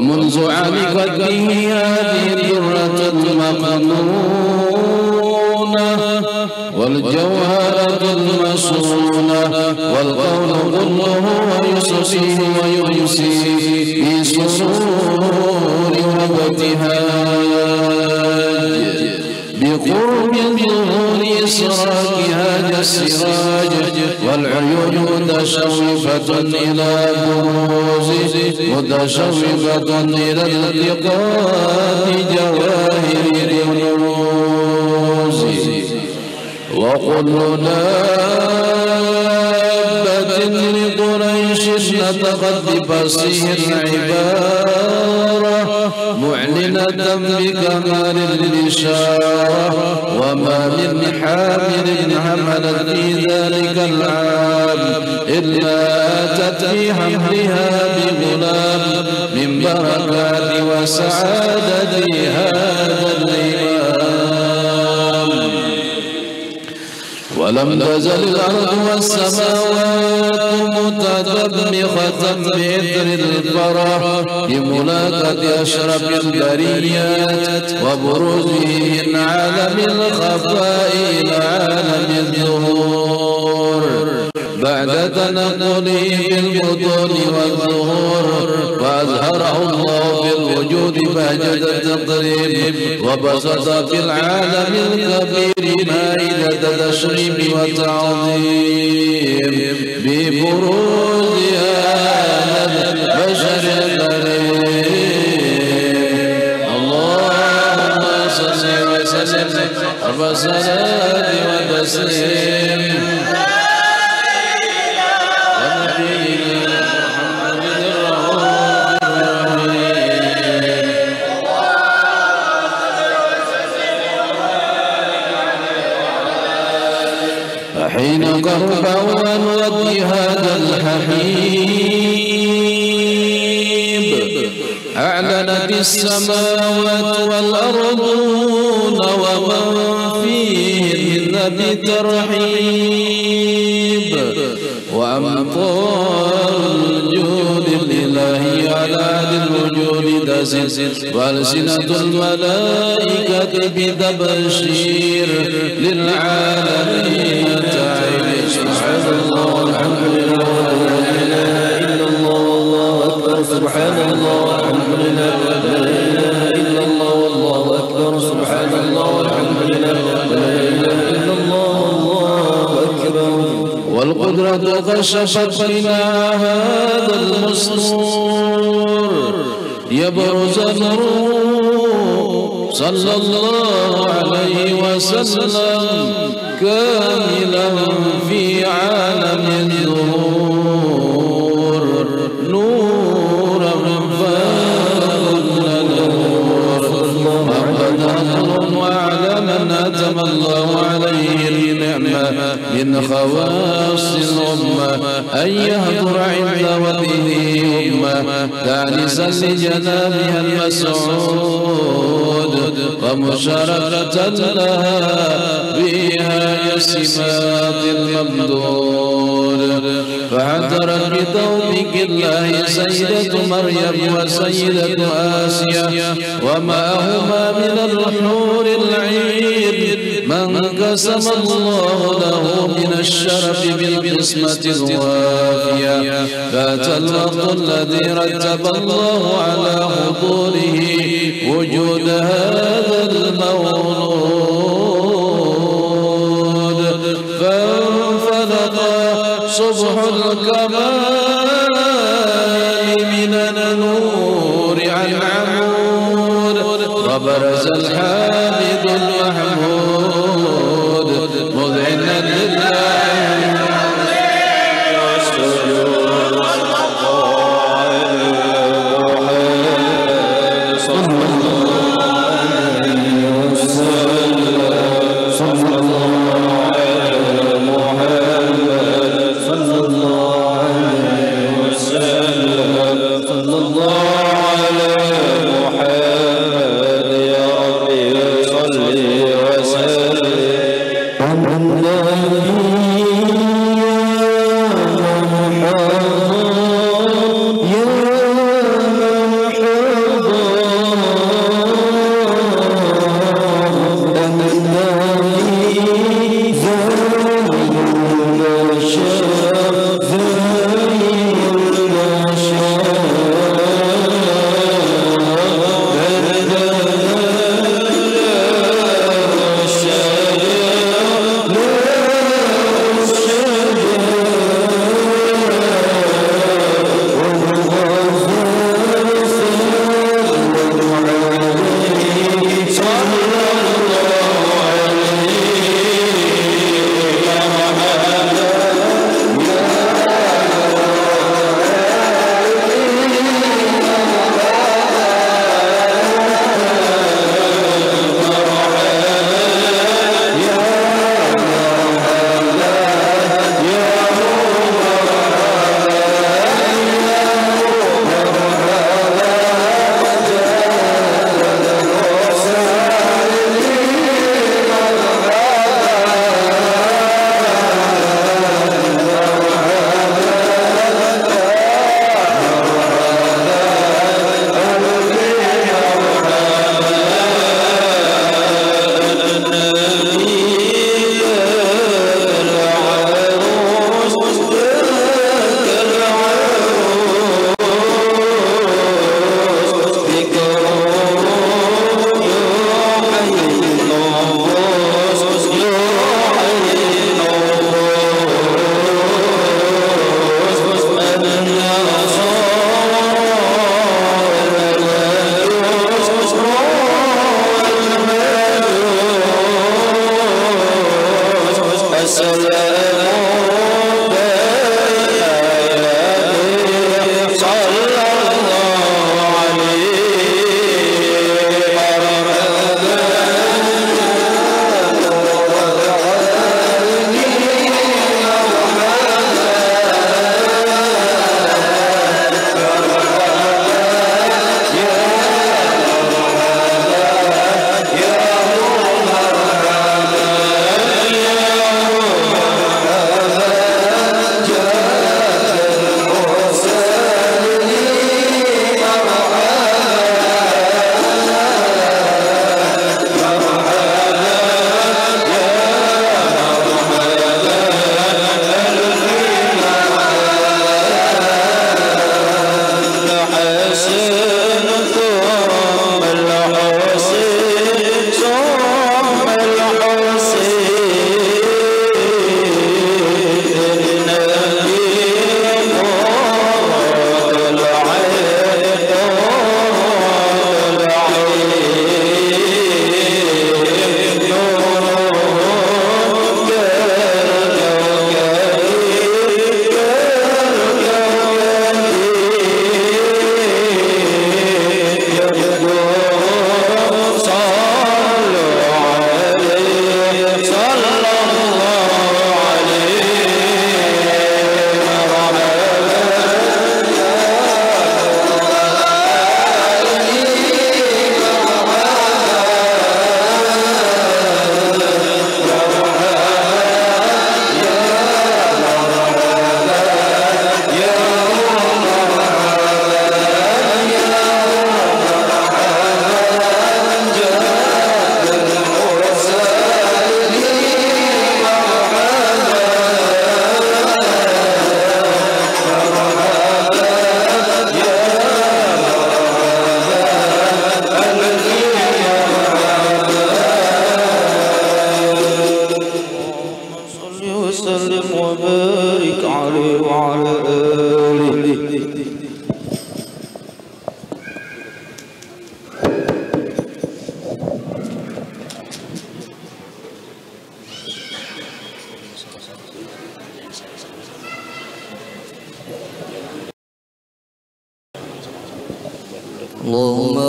ومنذ علقت به هذه الدرة المقنونة والجوهرة المصونة والقول كله ويصفيه ويمسي في سرور وابتهاج بقرب ظهور إسراك هذا السراج والعيون متشوفة إلى بروزه متشوفة إلى التقاط جواهر بروزه وكل دابة لقريش نطقت بفصيح العبارة معلنة بكمال الإشارة وما من حامل حملت في ذلك العام إلا أتت في حملها بغلام من بركات وسعادة هذا الإمام. ولم تزل الأرض والسماوات متدمخة بإثر الفرح بملاقاة أشرف البريات وبروزه من عالم الخفاء إلى عالم الظهور بعد تنقله في البطون والظهور فأظهره الله في الوجود بهجة التقريب وبسط في العالم الكبير مائدة تشريف وتعظيم ببروز هذا البشر الكريم. اللهم صل وسلم وصلاة وتسليم حين قربه ونودي هذا الحبيب أعلنت السماوات والأرضون ومن فيهن بترحيب وأمطار الجود الإلهي على الوجود تزل وألسنة الملائكة بتبشير للعالمين سبحان الله والحمد لله ولا إله إلا الله والله أكبر سبحان الله والحمد لله ولا إله إلا الله والله أكبر سبحان الله والحمد لله ولا إله إلا الله والله أكبر. والقدرة كشفت بنا هذا المسرور يبرز نوره صلى الله عليه وسلم كاملا في عالم الظهور نورا فضل نور وعلى من أتم الله عليه النعمة من خواص الأمة أن يهدر عند وجهه أمة تعنسا لجنابها المسعود ومشاركة لها بها يسمات الممدود فعثرت بتوفيق الله سيدة مريم وسيدة آسيا ومعهما من الحور العين من قسم الله له من الشرف بالقسمة الوافية فأتى الوقت الذي رتب الله على حضوره وجود هذا المولود فانفلق صبح الكمال من النور عن عمود وبرز الحامد المحمود مذعنا لله يا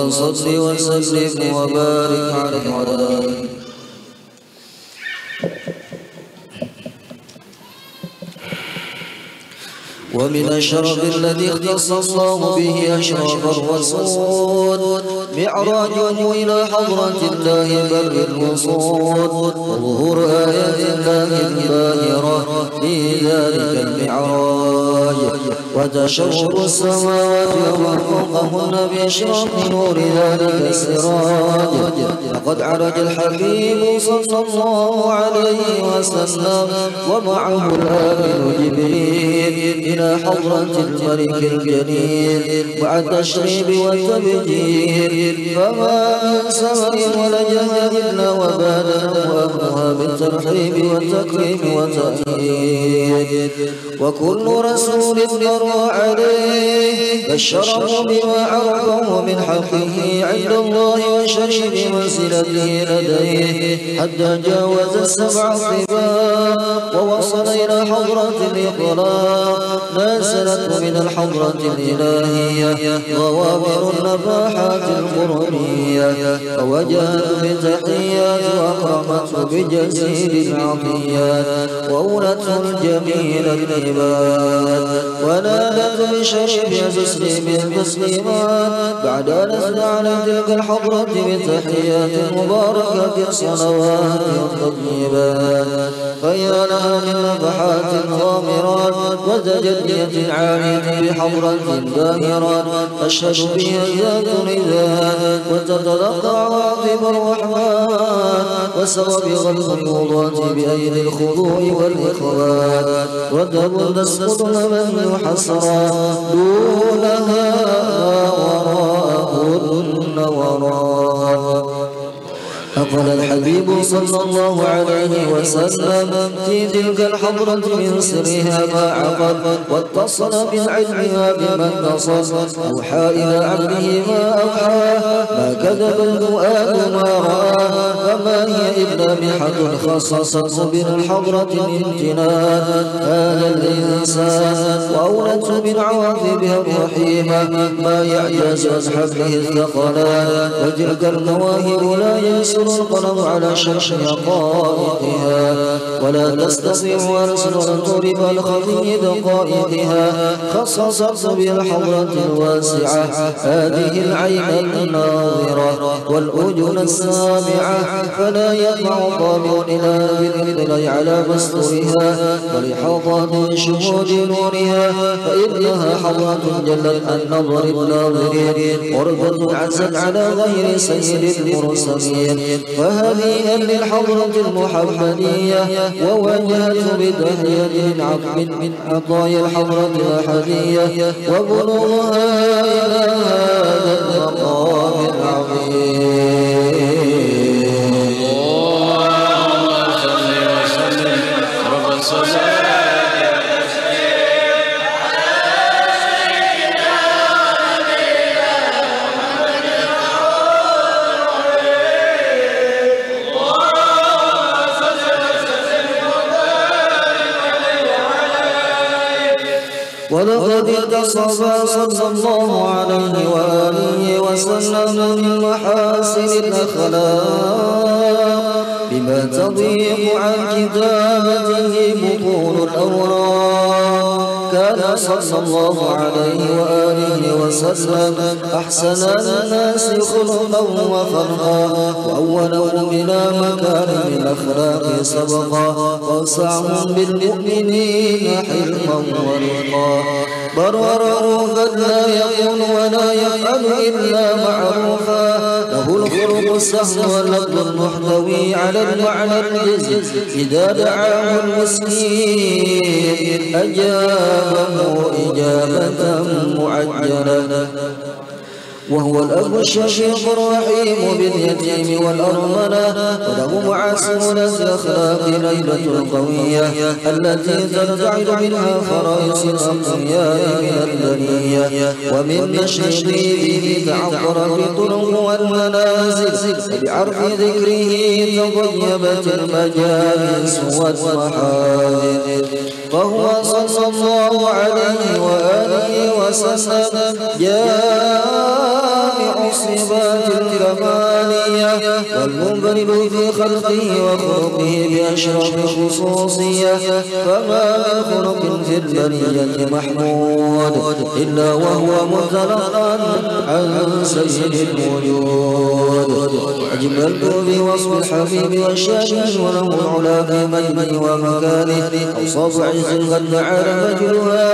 صل وسلم وبارك عليه وعلى آله. ومن الشرف الذي اختص الله به أشرف الرسول معراجه إلى حضرة الله بر الوصول وظهور آيات الله الباهرة في ذلك المعراج وتشرف السماوات ومن فوقهن بإشراق نور ذلك السراج. لقد عرج الحبيب صلى الله عليه وسلم ومعه الآمن جبريل إلى حضرة الملك الجليل مع التشريب والتبجيل، فما من سمر ولجها إلا وبادر وأهلها بالترحيب والتكريم والتأييد. وكل رسول مر عليه بشره بما عرفه من حقه عند الله وشريف منزلته لديه حتى جاوز السبع الطباق ووصل إلى حضرة الإقلاق نازلت من الحضرة الإلهية ضوابر النفاحات القرنية فوجهت بتحيات وأكرمته بجزيل العطيات وأولته الجميل العباد ونادت بشريف تسليم التسليمات بعد أن أثنى على تلك الحضرة بتحيات مباركة صلوات طيبات. فيا لها من نفحات غامرات وتجلية عالية بحضرة باهرات أشهد بها ذات نداء وتتلقى عواطف الرحمن وسبب غلق الوضات بأيدي الخضوع والإخوان ودب تسقط من حسرا دونها وراءهن وراء. فقال الحبيب صلى الله عليه وسلم في تلك الحضرة من سرها ما عقد واتصل بعلمها بما اتصل أوحى إلى عبده ما أوحى ما كذب الفؤاد ما رأى فما هي إلا منحة خصصت بالحضرة الامتنان هذا الإنسان وأولت من عواقبها الرحيمة ما يعجز عن حبله الثقلان وتلك المواهب لا يسر القلم على شرح حقائقها ولا تستطيع أرسل أن ترب الخفي دقائقها خصصت بالحضرة الواسعة هذه العين الناظرة والأذن السامعة فلا يطمع طالب إلى بالإله على مستورها ولحظات شهود نورها فإنها حضرة جلت عن نظر الناظرين قربة عزت على غير سيد المرسلين فهنيئا للحضرة المحمدية ووجهت بتحية عقب من عطايا الحضرة الأحدية وبلوغها إلى هذا المقام العظيم. اللهم صل وسلم رب الصلاة ولقد اتصف صلى الله عليه وآله وسلم من محاسن الأخلاق بما تضيق عن كتابته بطون الأوراق. كان صلى الله عليه وآله وسلم أحسن الناس خلقا وخلقا وأولهم إلى مكارم الأخلاق سبقا وأوسعهم بالمؤمنين حلما ورفقا. برره قد لا يقول ولا يفعل إلا معروفا له الخلق السهل واللفظ المحتوي على المعنى الجزم إذا دعاه المسكين أجابه إجابة معجلة وهو الأب الشفيق الرحيم باليتيم والأرملة وله معاسر الأخلاق ليلة القوية التي ترتعد منها فرائص الأقوياء من البرية ومن نشيطه تعطر بالطرق والمنازل بعرف ذكره تطيبت المجالس والمحافل فهو صلى الله عليه وآله وسلم جامع الصفات الكمالية والمنفرد في خلقه وخلقه بأشرف الخصوصية. فما من خلق في البرية محمود إلا وهو متلقى عن سيد الوجود. أجملت بوصف الحبيب والشاهد وله العلا في مجده ومكانه. أوصاف عز قد تعالى مجدها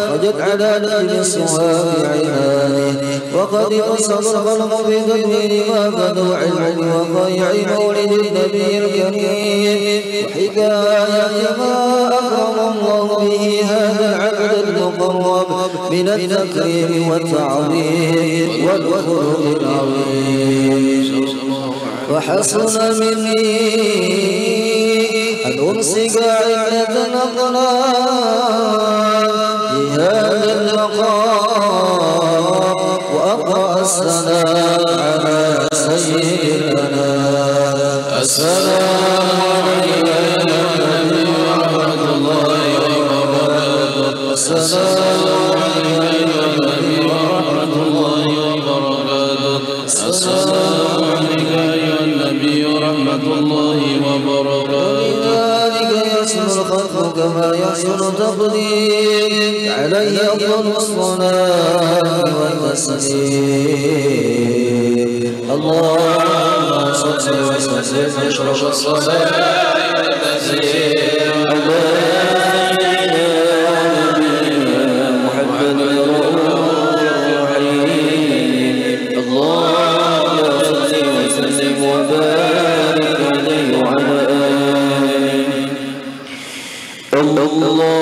خرجت على نجم الصواب عينانه. وقد قصد الخلق في تدوين ما بدوا علم وضيع مولد النبي الكريم وحكاية ما أكرم الله به هذا العبد المقرب من التكريم والتعظيم والخلق العظيم. وحسن مني أن أمسك عدة أقلام في هذا المقام وأقرأ السلام على سيد الأنام. السلام عليك يا نبي ورحمة الله وبركاته. السلام عليك يا نبي ورحمة الله وبركاته. السلام عليك يا النبي ورحمة الله وبركاته. ولذلك يحسن الخلق كما يحسن تقديم عليه أفضل الصلاة والتسليم. اللهم صل وسلم أشرف الصلاة والتسليم على نبينا محمد الرؤوف الرحيم. اللهم صل وسلم وبارك عليه وعلى آله. لما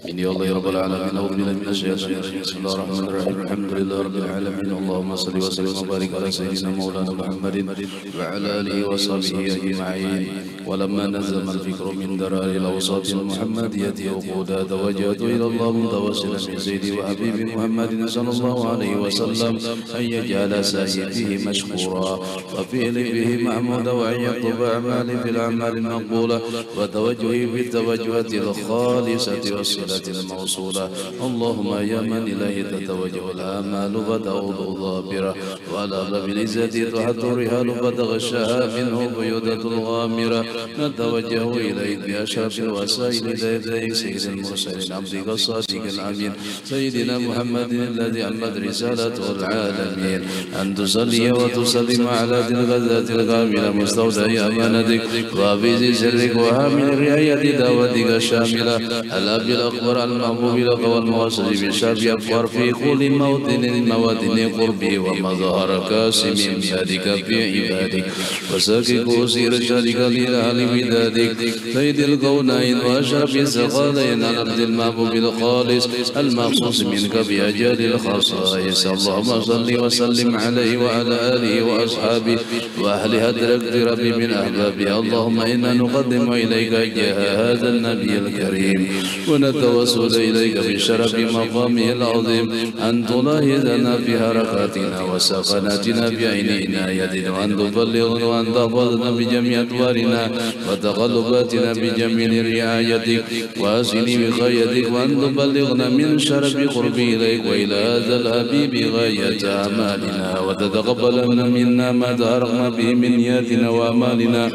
يا الله رب العالمين أعوذ بالله من الشيطان الرجيم بسم الله الرحمن الرحيم الحمد لله رب العالمين اللهم صل وسلم وبارك على سيدنا مولانا محمد وعلى آله وصحبه أجمعين ولما نزل الفكر من درار الأوصاف المحمدية وقودا توجهت إلى الله متوسلا من سيدي وحبيبي محمد صلى الله عليه وسلم أن يجعل سعي فيه مشكورا وفعلي به محمودا وأن يكتب أعمالي في الأعمال المقبولة وتوجهي بالتوجهات الخالصة والصلة الموصولة اللهم يا من إليه تتوجه الآمال فتعود ظابرة وعلى باب العزة تحط الرحال فتغشاها منه بيودة الغامرة نتوجه إليك بأشرف الوسائل إليك سيد المرسلين عبدك الصادق الأمين سيدنا محمد الذي عمت رسالته العالمين أن تصلي وتسلم على تلك الذات الكاملة مستودع أمانتك وحافظ سرك وحامل رعاية دعوتك الشاملة الأب الأكبر المحبوب لك والموصل بالشرف أكبر في كل موطن قربي ومظهر كاسم بيدك في عبادك وساكك وسير شرك للأهل بدادك سيد الكونين وأشرف الثقلين على عبد المحبوب الخالص المخصوص منك بأجل الخصائص اللهم صل وسلم عليه وعلى آله وأصحابه وأهل هدرك ربي من أحبابه اللهم إنا نقدم إليك جاه هذا النبي الكريم ونتوسل إليك بشرف مقامه العظيم أن تلاحظنا في حركاتنا وسكناتنا بعين عنايتنا وأن تبلغنا وأن تحفظنا بجميع أدوارنا وتقلباتنا بجميل رعايتك وأسن بخيرك وأن تبلغنا من شرف قربي إليك وإلى هذا الحبيب غاية أعمالنا وتتقبل منا ما تهرقنا به من نياتنا وأعمالنا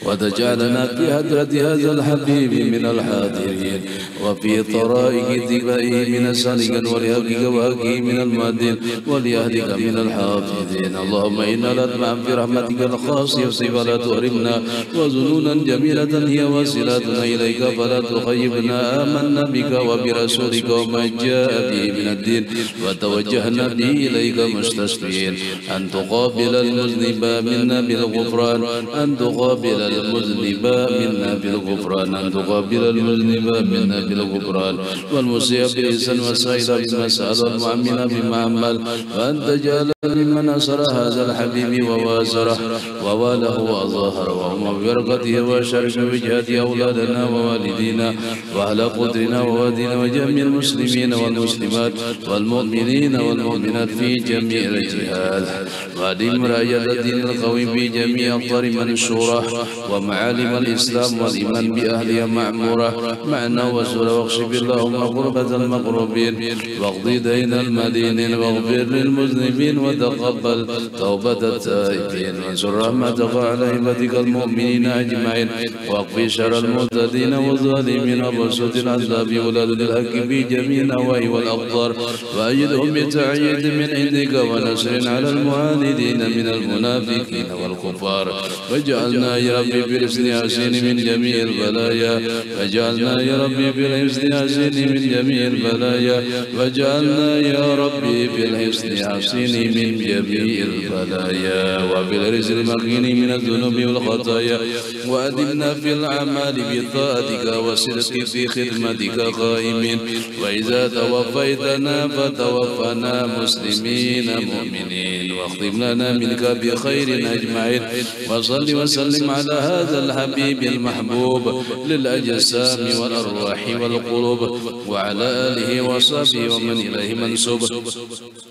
وتجعلنا في حضرة هذا الحبيب من الحاضرين وفي طرائق اتباعه من السالكين ولهديك وهديه من المؤدين ولأهلك من الحافظين اللهم إنا نطمع في رحمتك الخاصة فلا تحرمنا وظنونا جميلة هي وسيلتنا إليك فلا تخيبنا آمنا بك وبرسولك وما جاء به من الدين وتوجهنا به إليك مستسلمين أن تقابل المذنب منا بالغفران أن تقابل المذنب منا بالغفران أن تقابل المذنب منا بالغفران والمسيء بإحسان وسائل بالمسألة والمؤمن بمعمل وأن تجعل ممن نصر هذا الحبيب ووازره وواله وظاهره وهم ببركته وشرف وجهة أولادنا ووالدينا وأهل قدرنا ووادنا وجميع المسلمين والمسلمات والمؤمنين والمؤمنات في جميع الجهات وأدم راية الدين القويم في جميع أقطار منشورة ومعالم الإسلام والإيمان بأهلها معمورة معنا وسولا، واكشف اللهم غربة المغروبين واقض دين المدينين واغفر للمذنبين وتقبل توبة التائبين وانصر رحمتك على عبادك المؤمنين أجمعين، واقف شر المعتدين والظالمين وبسط العذاب ولاد الحق في جميع النواحي والأقطار، وأيدهم بتأييد من عندك ونصر على المعاندين من المنافقين والكفار، واجعلنا يا ربي بالحسن ياسين من جميع البلايا، واجعلنا يا ربي بالحسن ياسين من جميع البلايا، واجعلنا يا ربي بالحسن ياسين من جميع البلايا، وبالرزق المكين من الذنوب والخطايا، وأدمنا في الأعمال بطاعتك والصدق في خدمتك قائمين، وإذا توفيتنا فتوفنا مسلمين مؤمنين، واختم لنا منك بخير أجمعين، وصل وسلم على هذا الحبيب المحبوب للأجسام والأرواح والقلوب، وعلى آله وصحبه ومن إليه منسوب،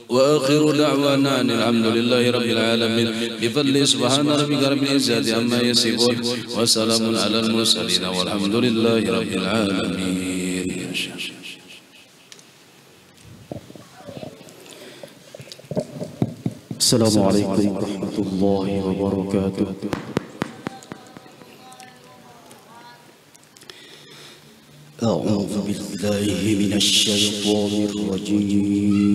وآخر دعوانا أن الحمد لله رب العالمين، بفضل سبحان ربك رب العزة عما يصفون، وسلام على المرسلين والحمد لله رب العالمين. السلام عليكم ورحمة الله وبركاته. أعوذ بالله من الشيطان الرجيم.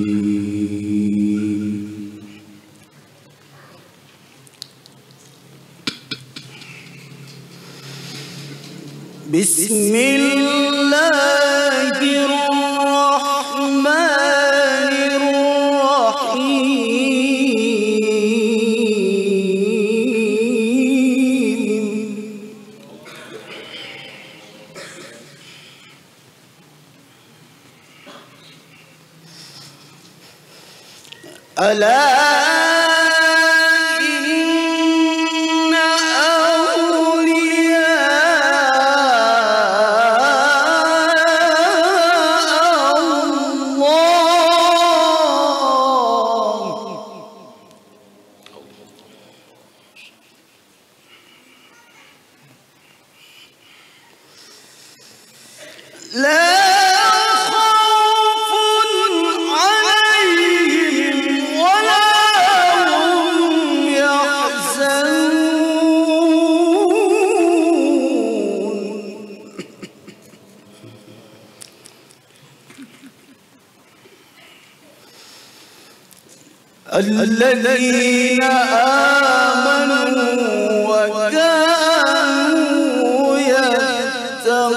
بسم الله الرحمن الرحيم. ألا الذين آمنوا وكانوا يتقون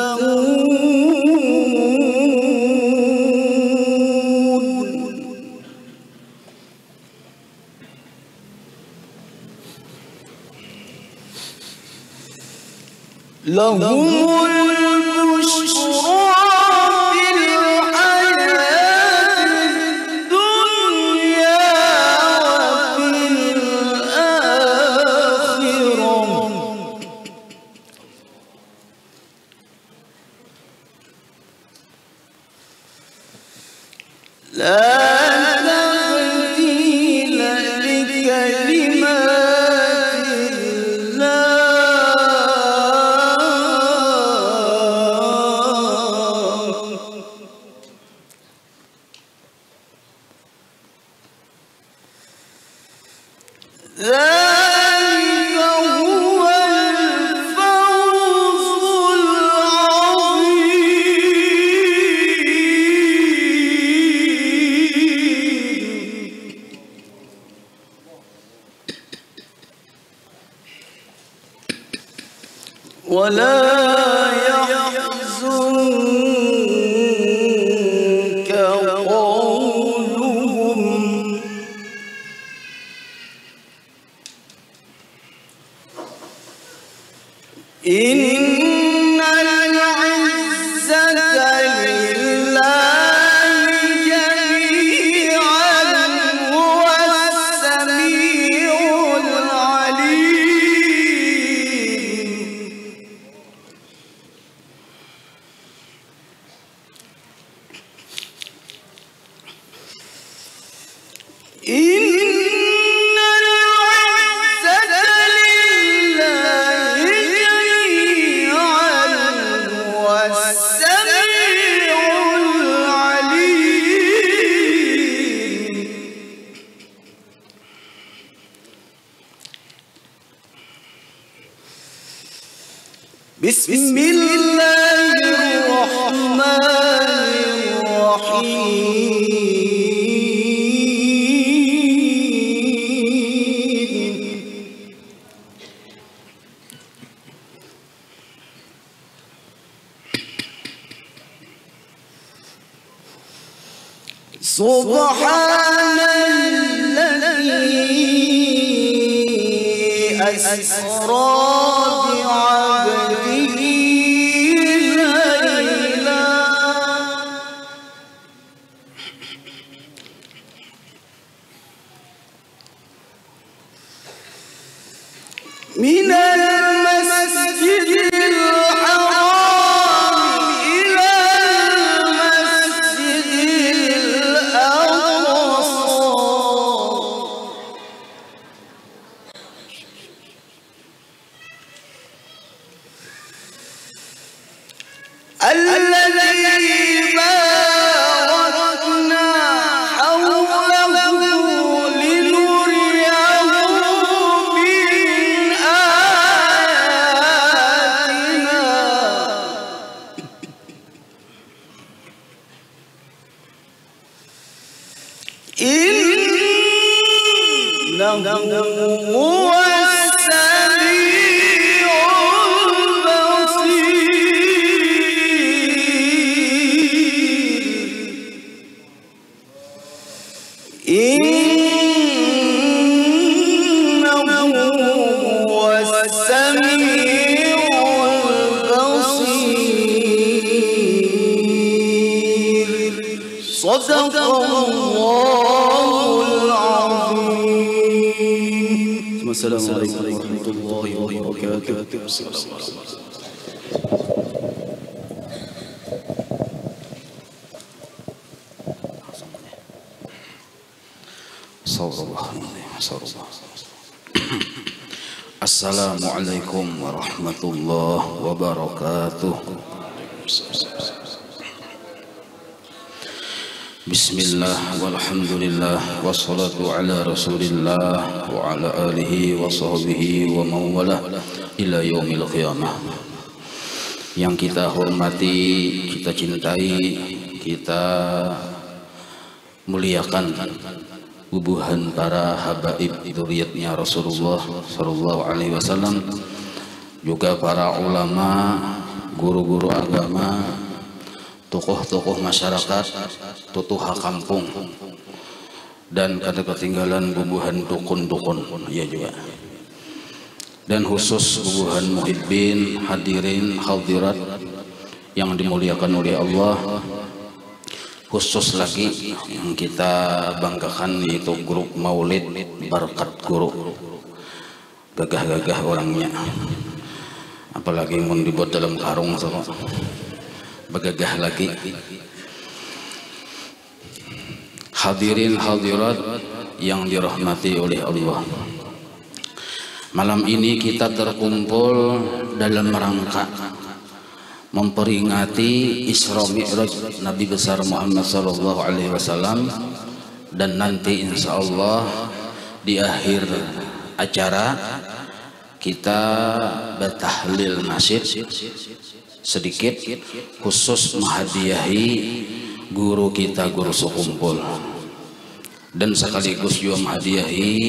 لهم البشرى ولا يحزنك قولهم إن العزة لله جميعا هو السميع العليم. إن العزة لله Subhanalladzi asra bi'abdihi laylan minal masjidil haram ilal masjidil aqsa alladzi barakna hawlahu linuriyahu min ayatina innahu huwas sami'ul basir. Assalamualaikum warahmatullahi wabarakatuh. Assalamualaikum warahmatullahi wabarakatuh. Bismillah walhamdulillah wassalatu ala rasulillah wa ala alihi wa sahbihi wa mawalah ila yaumil qiyamah. Yang kita hormati, kita cintai, kita muliakan bubuhan para habaib dzurriyyatnya Rasulullah sallallahu alaihi wasallam, juga para ulama, guru-guru agama, tokoh-tokoh masyarakat, tutuha kampung, dan kada ketinggalan bubuhan dukun-dukun ya juga, dan khusus bubuhan muhibbin, hadirin, hadirat yang dimuliakan oleh Allah. Khusus lagi yang kita banggakan yaitu grup Maulid Berkat Guru, gagah-gagah orangnya, apalagi mau dibuat dalam karung sama begagah lagi. Hadirin hadirat yang dirahmati oleh Allah, malam ini kita terkumpul dalam rangka memperingati Isra Mi'raj Nabi besar Muhammad sallallahu alaihi wasallam, dan nanti insya Allah di akhir acara kita bertahlil nasyid sedikit khusus menghadiahi guru kita, guru sekumpul, dan sekaligus juga menghadiahi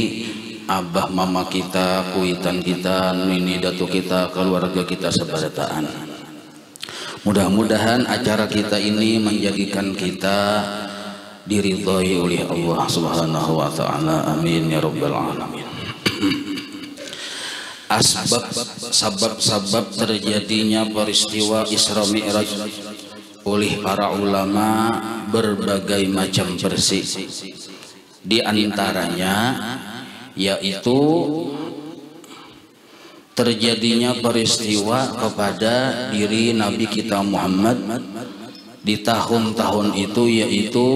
abah mama kita, kuitan kita, nini datu kita, keluarga kita sebarataan. Mudah-mudahan acara kita ini menjadikan kita diridhai oleh Allah Subhanahu wa taala. Amin ya rabbal alamin. Sabab terjadinya peristiwa Isra Mi'raj oleh para ulama berbagai macam versi. Di antaranya yaitu terjadinya peristiwa kepada diri Nabi kita Muhammad di tahun-tahun itu, yaitu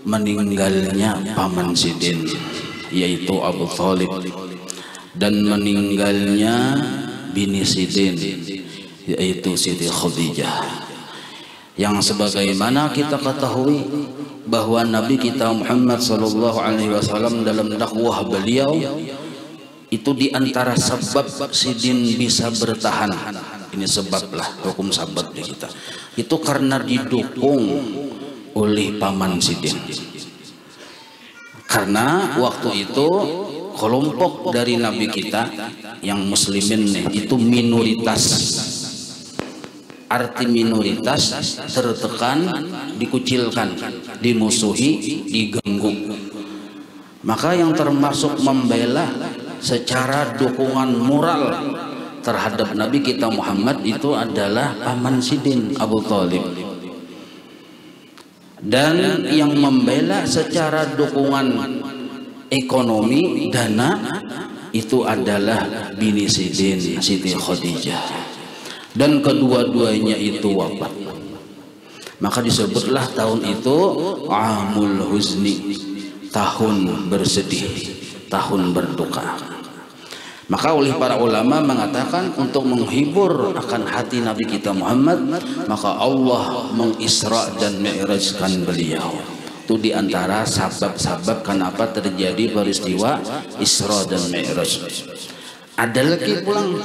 meninggalnya paman Sidin yaitu Abu Thalib, dan meninggalnya bini Sidin yaitu Siti Khadijah, yang sebagaimana kita ketahui bahwa Nabi kita Muhammad sallallahu alaihi wasallam dalam dakwah beliau itu di antara sebab Sidin bisa bertahan ini sebablah hukum sabat di kita. Itu karena didukung oleh Paman Sidin. Karena waktu itu kelompok dari Nabi kita yang muslimin nih, itu minoritas. Arti minoritas tertekan, dikucilkan, dimusuhi, diganggu. Maka yang termasuk membela secara dukungan moral terhadap Nabi kita Muhammad itu adalah Paman Sidin Abu Thalib. Dan yang membela secara dukungan ekonomi, dana, itu adalah bini Sidin, Siti Khadijah. Dan kedua-duanya itu wafat. Maka disebutlah tahun itu Amul Huzni, tahun bersedih, tahun berduka. Maka oleh para ulama mengatakan untuk menghibur akan hati Nabi kita Muhammad, maka Allah mengisra dan mi'rajkan beliau. Itu diantara sebab-sebab kenapa terjadi peristiwa Isra dan Mi'raj. Ada lagi pulang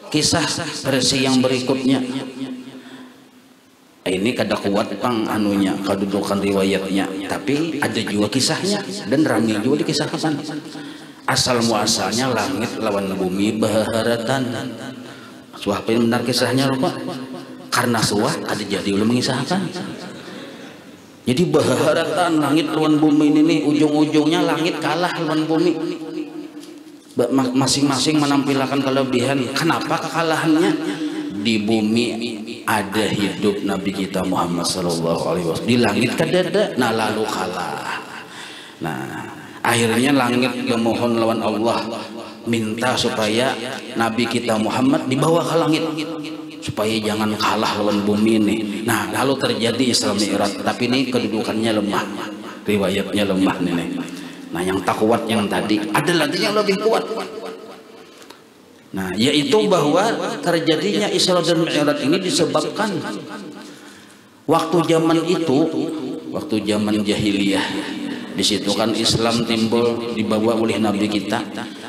kisah versi yang berikutnya. Ini kada kuat pang anunya, kedudukan riwayatnya, tapi ada juga kisahnya dan ramai juga dikisahkan. Asal muasalnya langit lawan bumi baharatan. Suah benar kisahnya lupa. Karena suah ada jadi ulun mengisahkan. Jadi baharatan langit lawan bumi ini nih, ujung-ujungnya langit kalah lawan bumi. Masing-masing menampilkan kelebihan. Kenapa kekalahannya? Di bumi ada hidup Nabi kita Muhammad SAW. Di langit kadada, nah lalu kalah. Nah, akhirnya langit memohon lawan Allah, minta supaya Nabi kita Muhammad dibawa ke langit supaya jangan kalah lawan bumi ini. Nah, lalu terjadi Isra Mi'raj, tapi ini kedudukannya lemah, riwayatnya lemah nih. Nah, yang tak kuat yang tadi, ada lagi yang lebih kuat. Nah, yaitu bahwa terjadinya Isra dan Mi'raj ini disebabkan waktu zaman itu, waktu zaman jahiliyah. Di situ kan Islam timbul, dibawa oleh Nabi kita.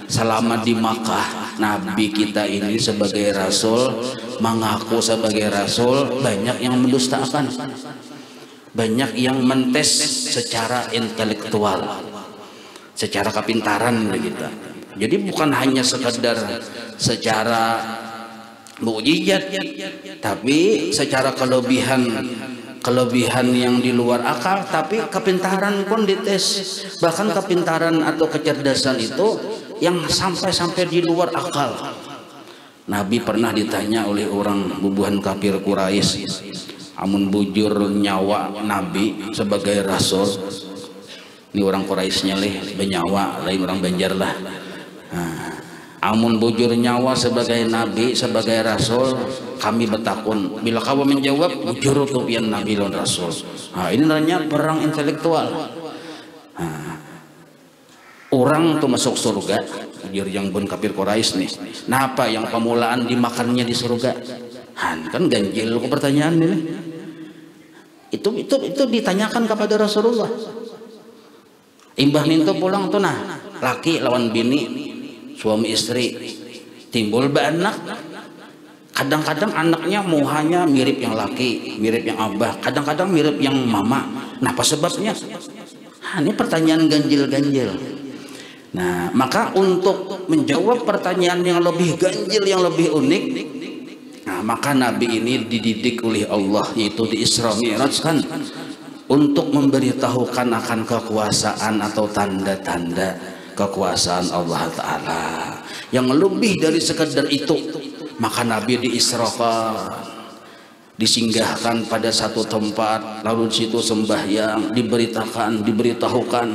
Selama di Makkah, Nabi kita ini sebagai Rasul, mengaku sebagai Rasul, banyak yang mendustakan, banyak yang mentes secara intelektual, secara kepintaran kita. Jadi bukan hanya sekadar secara mukjizat, tapi secara kelebihan yang di luar akal, tapi kepintaran pun dites. Bahkan kepintaran atau kecerdasan itu yang sampai di luar akal. Nabi pernah ditanya oleh orang bubuhan kafir Quraisy, amun bujur nyawa Nabi sebagai Rasul. Ini orang Quraisynya benyawa, lain orang Banjar lah. Nah, amun bujur nyawa sebagai Nabi, sebagai Rasul, kami bertakun. Bila kamu menjawab, bujur tuh pian Nabi dan Rasul. Nah, ini namanya perang intelektual. Nah, orang tuh masuk surga, bujur yang bun kafir Quraisy nih. Nah, apa yang pemulaan dimakannya di surga? Kan ganjil ke pertanyaan ini. Itu ditanyakan kepada Rasulullah. Imbah nintu pulang tuh, nah, laki lawan bini, suami istri, timbul anak. Kadang-kadang anaknya muhanya mirip yang laki, mirip yang abah, kadang-kadang mirip yang mama. Nah, apa sebabnya? Ini pertanyaan ganjil-ganjil. Nah, maka untuk menjawab pertanyaan yang lebih ganjil, yang lebih unik, nah, maka Nabi ini dididik oleh Allah, yaitu di Isra Mi'raj kan, untuk memberitahukan akan kekuasaan atau tanda-tanda kekuasaan Allah Ta'ala yang lebih dari sekedar itu. Maka Nabi diisrakan, disinggahkan pada satu tempat, lalu di situ sembahyang, diberitahukan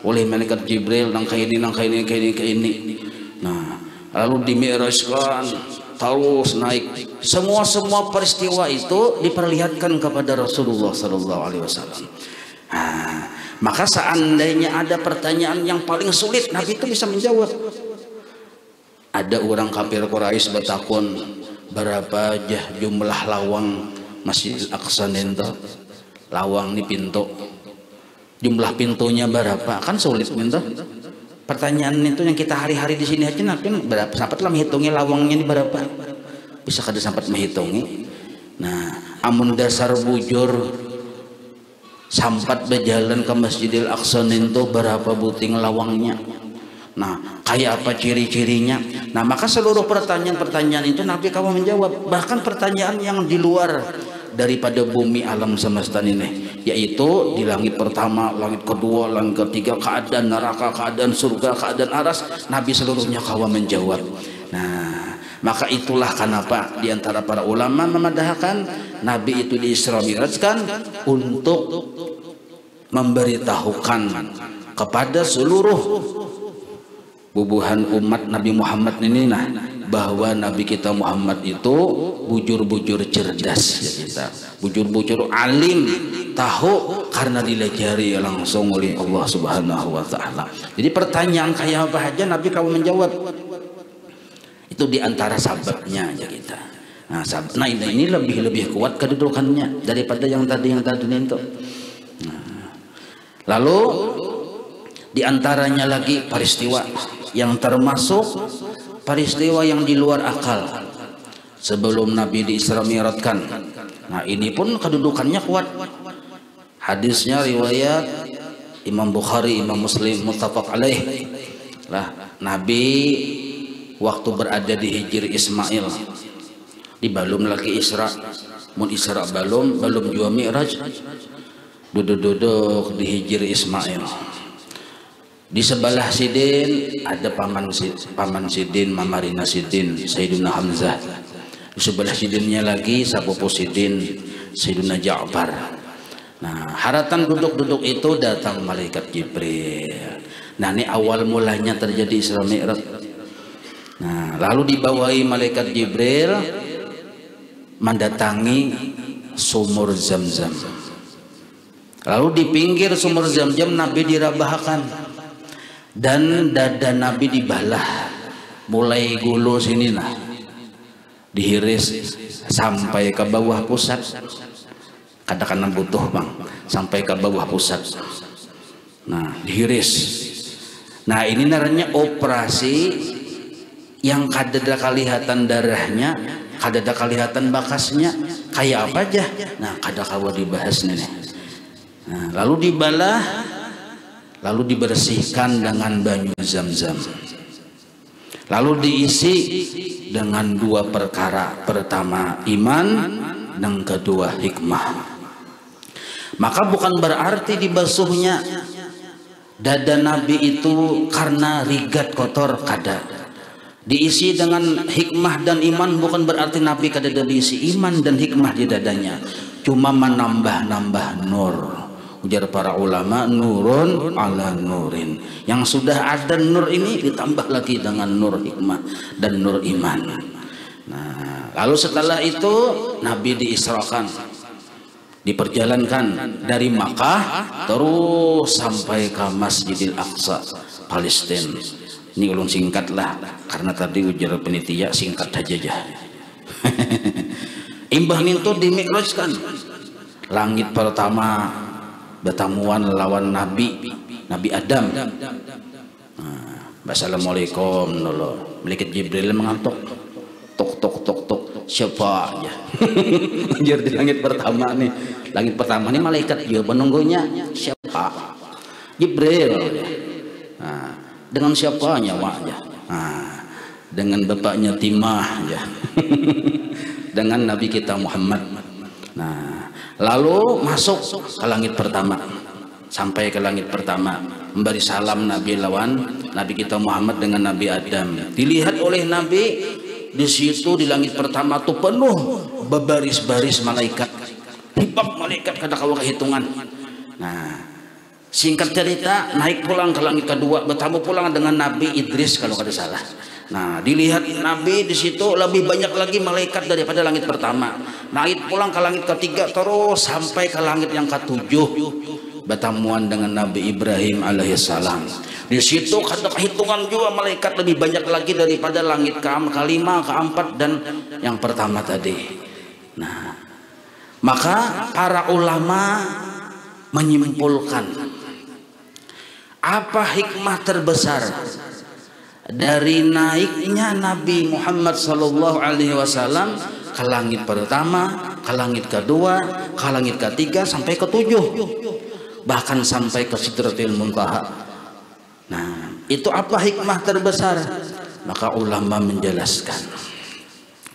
oleh malaikat Jibril nang kayak ini. Nah, lalu dimi'rajkan, terus naik. Semua peristiwa itu diperlihatkan kepada Rasulullah SAW. Nah, maka seandainya ada pertanyaan yang paling sulit, Nabi itu bisa menjawab. Ada orang kafir Quraisy bertakun, berapa jumlah lawang Masjid Aqsa nento? Lawang di pintu. Jumlah pintunya berapa? Kan sulit nento. Pertanyaan itu yang kita hari-hari di sini aja, berapa? Sampai lah menghitungnya lawangnya ini berapa? bisa kada sempat menghitungi. Nah, amun dasar bujur sampat berjalan ke Masjidil Aqsa itu berapa buting lawangnya. Nah, kayak apa ciri-cirinya? Nah, maka seluruh pertanyaan-pertanyaan itu Nabi kamu menjawab. Bahkan pertanyaan yang di luar daripada bumi alam semesta ini, yaitu di langit pertama, langit kedua, langit ketiga, keadaan neraka, keadaan surga, keadaan aras, Nabi seluruhnya kamu menjawab. Nah, maka itulah kenapa di antara para ulama memadahkan Nabi itu diisra mi'rajkan untuk memberitahukan kepada seluruh bubuhan umat Nabi Muhammad ini bahwa Nabi kita Muhammad itu bujur-bujur cerdas ya kita, bujur-bujur alim, tahu karena dilajari langsung oleh Allah Subhanahu wa taala. Jadi pertanyaan kayak apa aja Nabi kamu menjawab. Itu diantara sababnya aja kita. Nah, ini lebih kuat kedudukannya daripada yang tadi itu. Nah, lalu diantaranya lagi peristiwa yang termasuk peristiwa yang di luar akal sebelum Nabi di-Isra Mi'rajkan. Nah, ini pun kedudukannya kuat. Hadisnya riwayat Imam Bukhari, Imam Muslim, muttafaq alaih. Lah, Nabi waktu berada di Hijri Ismail, di balum lagi Isra, mun Isra balum juga Mi'raj, duduk-duduk di Hijri Ismail. Di sebelah Sidin ada paman Sidin, Mamarina Sidin, Sayyidina Hamzah. Di sebelah Sidinnya lagi sapupu Sidin, Sayyidina Ja'far. Nah, haratan duduk-duduk itu datang malaikat Jibril. Nah, ini awal mulanya terjadi Isra Mi'raj. Nah, lalu dibawahi malaikat Jibril mendatangi sumur Zam-Zam. Lalu di pinggir sumur Zam-Zam Nabi dirabahkan. Dan dada Nabi dibalah mulai gulu sini dihiris sampai ke bawah pusat. Kadang-kadang butuh bang sampai ke bawah pusat. Nah, dihiris. Nah, ini namanya operasi yang kadada kelihatan darahnya, kadada kelihatan bakasnya, kayak apa aja. Nah, kada kawa dibahas nih. Nah, lalu dibalah, lalu dibersihkan dengan banyu Zam-Zam, lalu diisi dengan dua perkara, pertama iman dan kedua hikmah. Maka bukan berarti dibasuhnya dada Nabi itu karena rigat kotor, kada. Diisi dengan hikmah dan iman bukan berarti Nabi kada diisi iman dan hikmah di dadanya, cuma menambah-nambah nur. Ujar para ulama, nurun ala nurin. Yang sudah ada nur ini ditambah lagi dengan nur hikmah dan nur iman. Nah, lalu setelah itu Nabi diisrakan, diperjalankan dari Makkah terus sampai ke Masjidil Aqsa, Palestina. Ini ulun singkat lah, karena tadi ujar penitia singkat aja. Imbah itu dimi'rajkan. Langit pertama bertamuan lawan Nabi Adam. Assalamualaikum dulu. Malaikat Jibril mengantuk. Tok. Siapa aja? Ujar di langit pertama nih. Langit pertama nih malaikat ya menunggunya. Siapa? Jibril. Nah, dengan siapanya wajah? Nah, dengan bapaknya Timah ya. Dengan Nabi kita Muhammad. Nah, lalu masuk ke langit pertama, sampai ke langit pertama memberi salam Nabi lawan Nabi kita Muhammad dengan Nabi Adam. Dilihat oleh Nabi di situ di langit pertama tuh penuh berbaris-baris malaikat, ribab malaikat kada kawa kehitungan. Nah, singkat cerita naik pulang ke langit kedua, bertamu pulang dengan Nabi Idris kalau kada salah. Nah, dilihat Nabi di situ lebih banyak lagi malaikat daripada langit pertama. Naik pulang ke langit ketiga terus sampai ke langit yang ketujuh, bertamuan dengan Nabi Ibrahim alaihissalam. Di situ kata kehitungan juga malaikat lebih banyak lagi daripada langit kelima, keempat dan yang pertama tadi. Nah, maka para ulama menyimpulkan apa hikmah terbesar dari naiknya Nabi Muhammad sallallahu alaihi wasallam ke langit pertama, ke langit kedua, ke langit ketiga sampai ke 7, bahkan sampai ke Sidratil Muntaha. Nah, itu apa hikmah terbesar? Maka ulama menjelaskan.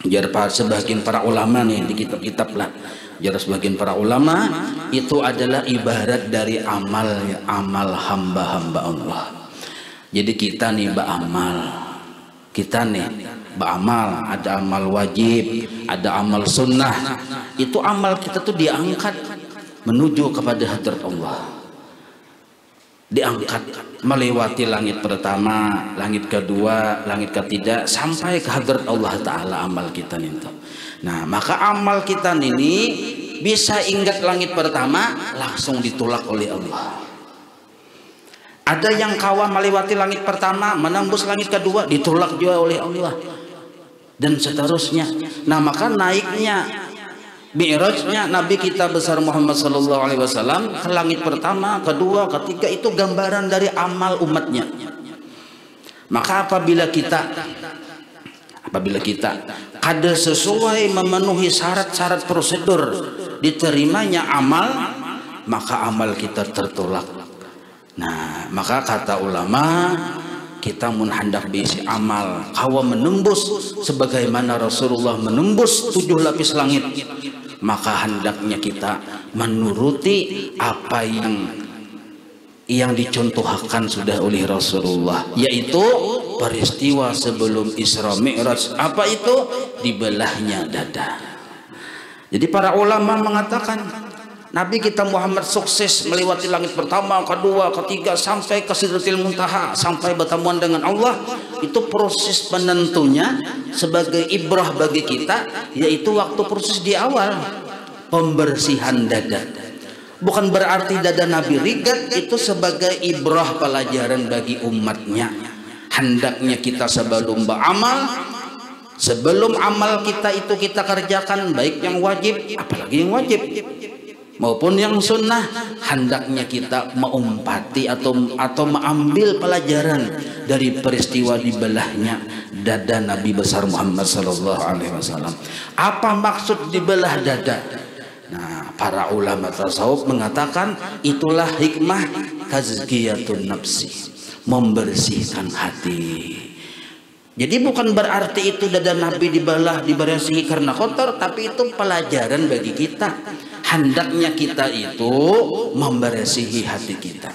Jar sebagian para ulama nih di kitab-kitab lah. Jar sebagian para ulama itu adalah ibarat dari amal hamba-hamba Allah. Jadi kita nih beramal, ada amal wajib, ada amal sunnah. Itu amal kita tuh diangkat menuju kepada hadrat Allah. Diangkat melewati langit pertama, langit kedua, langit ketiga sampai ke hadrat Allah Ta'ala amal kita itu. Nah, maka amal kita ini bisa ingat langit pertama langsung ditolak oleh Allah. Ada yang kawan melewati langit pertama, menembus langit kedua, ditolak juga oleh Allah. Dan seterusnya. Nah, maka naiknya Mi'rajnya Nabi kita besar Muhammad sallallahu alaihi wasallam ke langit pertama, kedua, ketiga itu gambaran dari amal umatnya. Maka apabila kita kada sesuai memenuhi syarat-syarat prosedur diterimanya amal, maka amal kita tertolak. Nah, maka kata ulama, kita mun hendak diisi amal kawa menembus sebagaimana Rasulullah menembus 7 lapis langit, maka hendaknya kita menuruti apa yang dicontohkan sudah oleh Rasulullah, yaitu peristiwa sebelum Isra Mi'raj. Apa itu? Dibelahnya dada. Jadi para ulama mengatakan Nabi kita Muhammad sukses melewati langit pertama, kedua, ketiga sampai ke Sidratil Muntaha, sampai bertemuan dengan Allah. Itu proses penentunya sebagai ibrah bagi kita, yaitu waktu proses di awal pembersihan dada. Bukan berarti dada Nabi rigat, itu sebagai ibrah pelajaran bagi umatnya. Hendaknya kita sebelum beramal, sebelum amal kita itu kita kerjakan, baik yang wajib, apalagi yang wajib maupun yang sunnah, hendaknya kita mengumpati atau mengambil pelajaran dari peristiwa dibelahnya dada Nabi besar Muhammad sallallahu alaihi wasallam. Apa maksud dibelah dada? Nah, para ulama tasawuf mengatakan itulah hikmah tazkiyatun nafsi, membersihkan hati. Jadi bukan berarti itu dada Nabi dibelah, dibersihi karena kotor, tapi itu pelajaran bagi kita. Hendaknya kita itu membersihi hati kita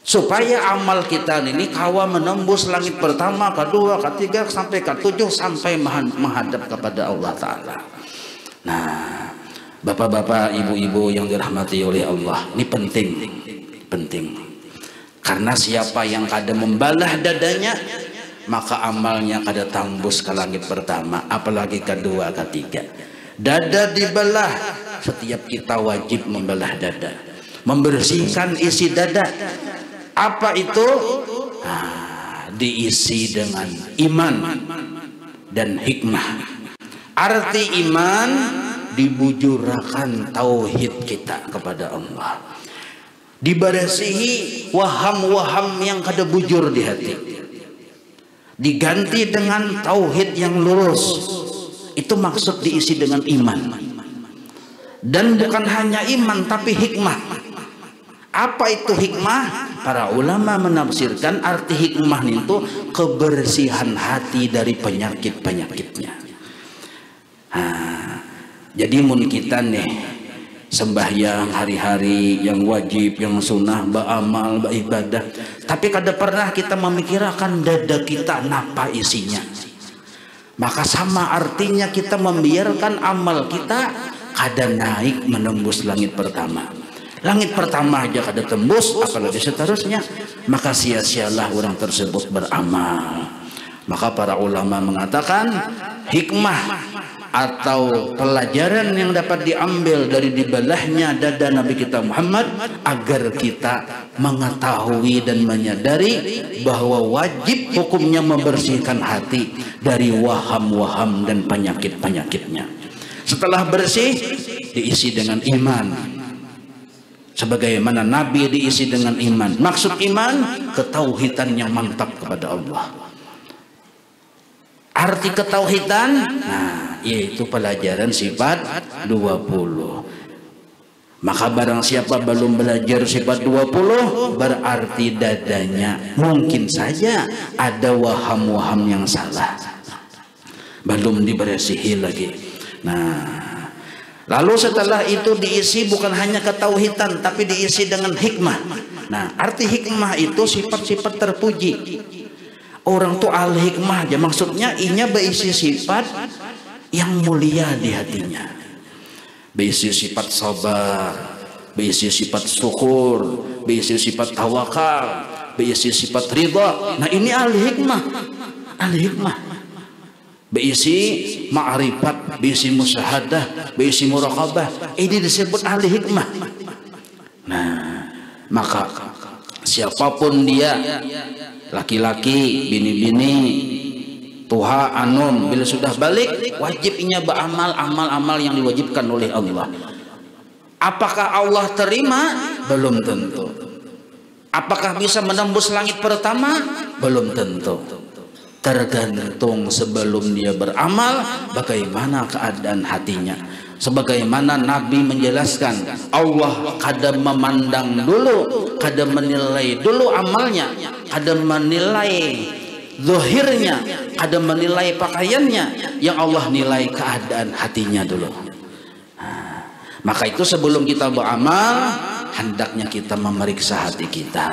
supaya amal kita ini kawa menembus langit pertama, kedua, ketiga sampai ke 7 sampai menghadap kepada Allah Ta'ala. Nah, bapak-bapak, ibu-ibu yang dirahmati oleh Allah, ini penting karena siapa yang kada membalah dadanya, maka amalnya kada tembus ke langit pertama, apalagi kedua, ketiga. Dada dibelah, setiap kita wajib membelah dada, membersihkan isi dada. Apa itu? Nah, diisi dengan iman dan hikmah. Arti iman, dibujurakan tauhid kita kepada Allah, dibersihi waham-waham yang kada bujur di hati, diganti dengan tauhid yang lurus. Itu maksud diisi dengan iman. Dan bukan hanya iman tapi hikmah. Apa itu hikmah? Para ulama menafsirkan arti hikmah itu kebersihan hati dari penyakit-penyakitnya. Jadi mun kita nih sembahyang hari-hari yang wajib, yang sunnah, beramal, beribadah, tapi kada pernah kita memikirkan dada kita napa isinya. Maka sama artinya kita membiarkan amal kita kada naik menembus langit pertama. Langit pertama aja kada tembus, apalagi seterusnya. Maka sia-sialah orang tersebut beramal. Maka para ulama mengatakan hikmah atau pelajaran yang dapat diambil dari dibelahnya dada Nabi kita Muhammad, agar kita mengetahui dan menyadari bahwa wajib hukumnya membersihkan hati dari waham-waham dan penyakit-penyakitnya. Setelah bersih, diisi dengan iman. Sebagaimana Nabi diisi dengan iman. Maksud iman, ketauhidan yang mantap kepada Allah. Arti ketauhidan, nah yaitu pelajaran sifat 20. Maka barang siapa belum belajar sifat 20, berarti dadanya mungkin saja ada waham-waham yang salah, belum dibersihi lagi. Nah, lalu setelah itu diisi bukan hanya ketauhidan, tapi diisi dengan hikmah. Nah, arti hikmah itu sifat-sifat terpuji. Orang tuh al hikmah aja, maksudnya inya berisi sifat yang mulia di hatinya. Berisi sifat sabar, berisi sifat syukur, berisi sifat tawakal, berisi sifat ridha. Nah, ini al hikmah. Al hikmah. Berisi ma'rifat, berisi musyahadah, berisi muraqabah. Ini disebut al hikmah. Nah, maka siapapun dia, laki-laki, bini-bini, tuha, anum, bila sudah balik, wajibnya beramal amal-amal yang diwajibkan oleh Allah. Apakah Allah terima? Belum tentu. Apakah bisa menembus langit pertama? Belum tentu. Tergantung sebelum dia beramal, bagaimana keadaan hatinya. Sebagaimana Nabi menjelaskan, Allah kadang memandang dulu, kadang menilai dulu amalnya, kadang menilai zahirnya, kadang menilai pakaiannya. Yang Allah nilai keadaan hatinya dulu. Nah, maka itu sebelum kita beramal, hendaknya kita memeriksa hati kita.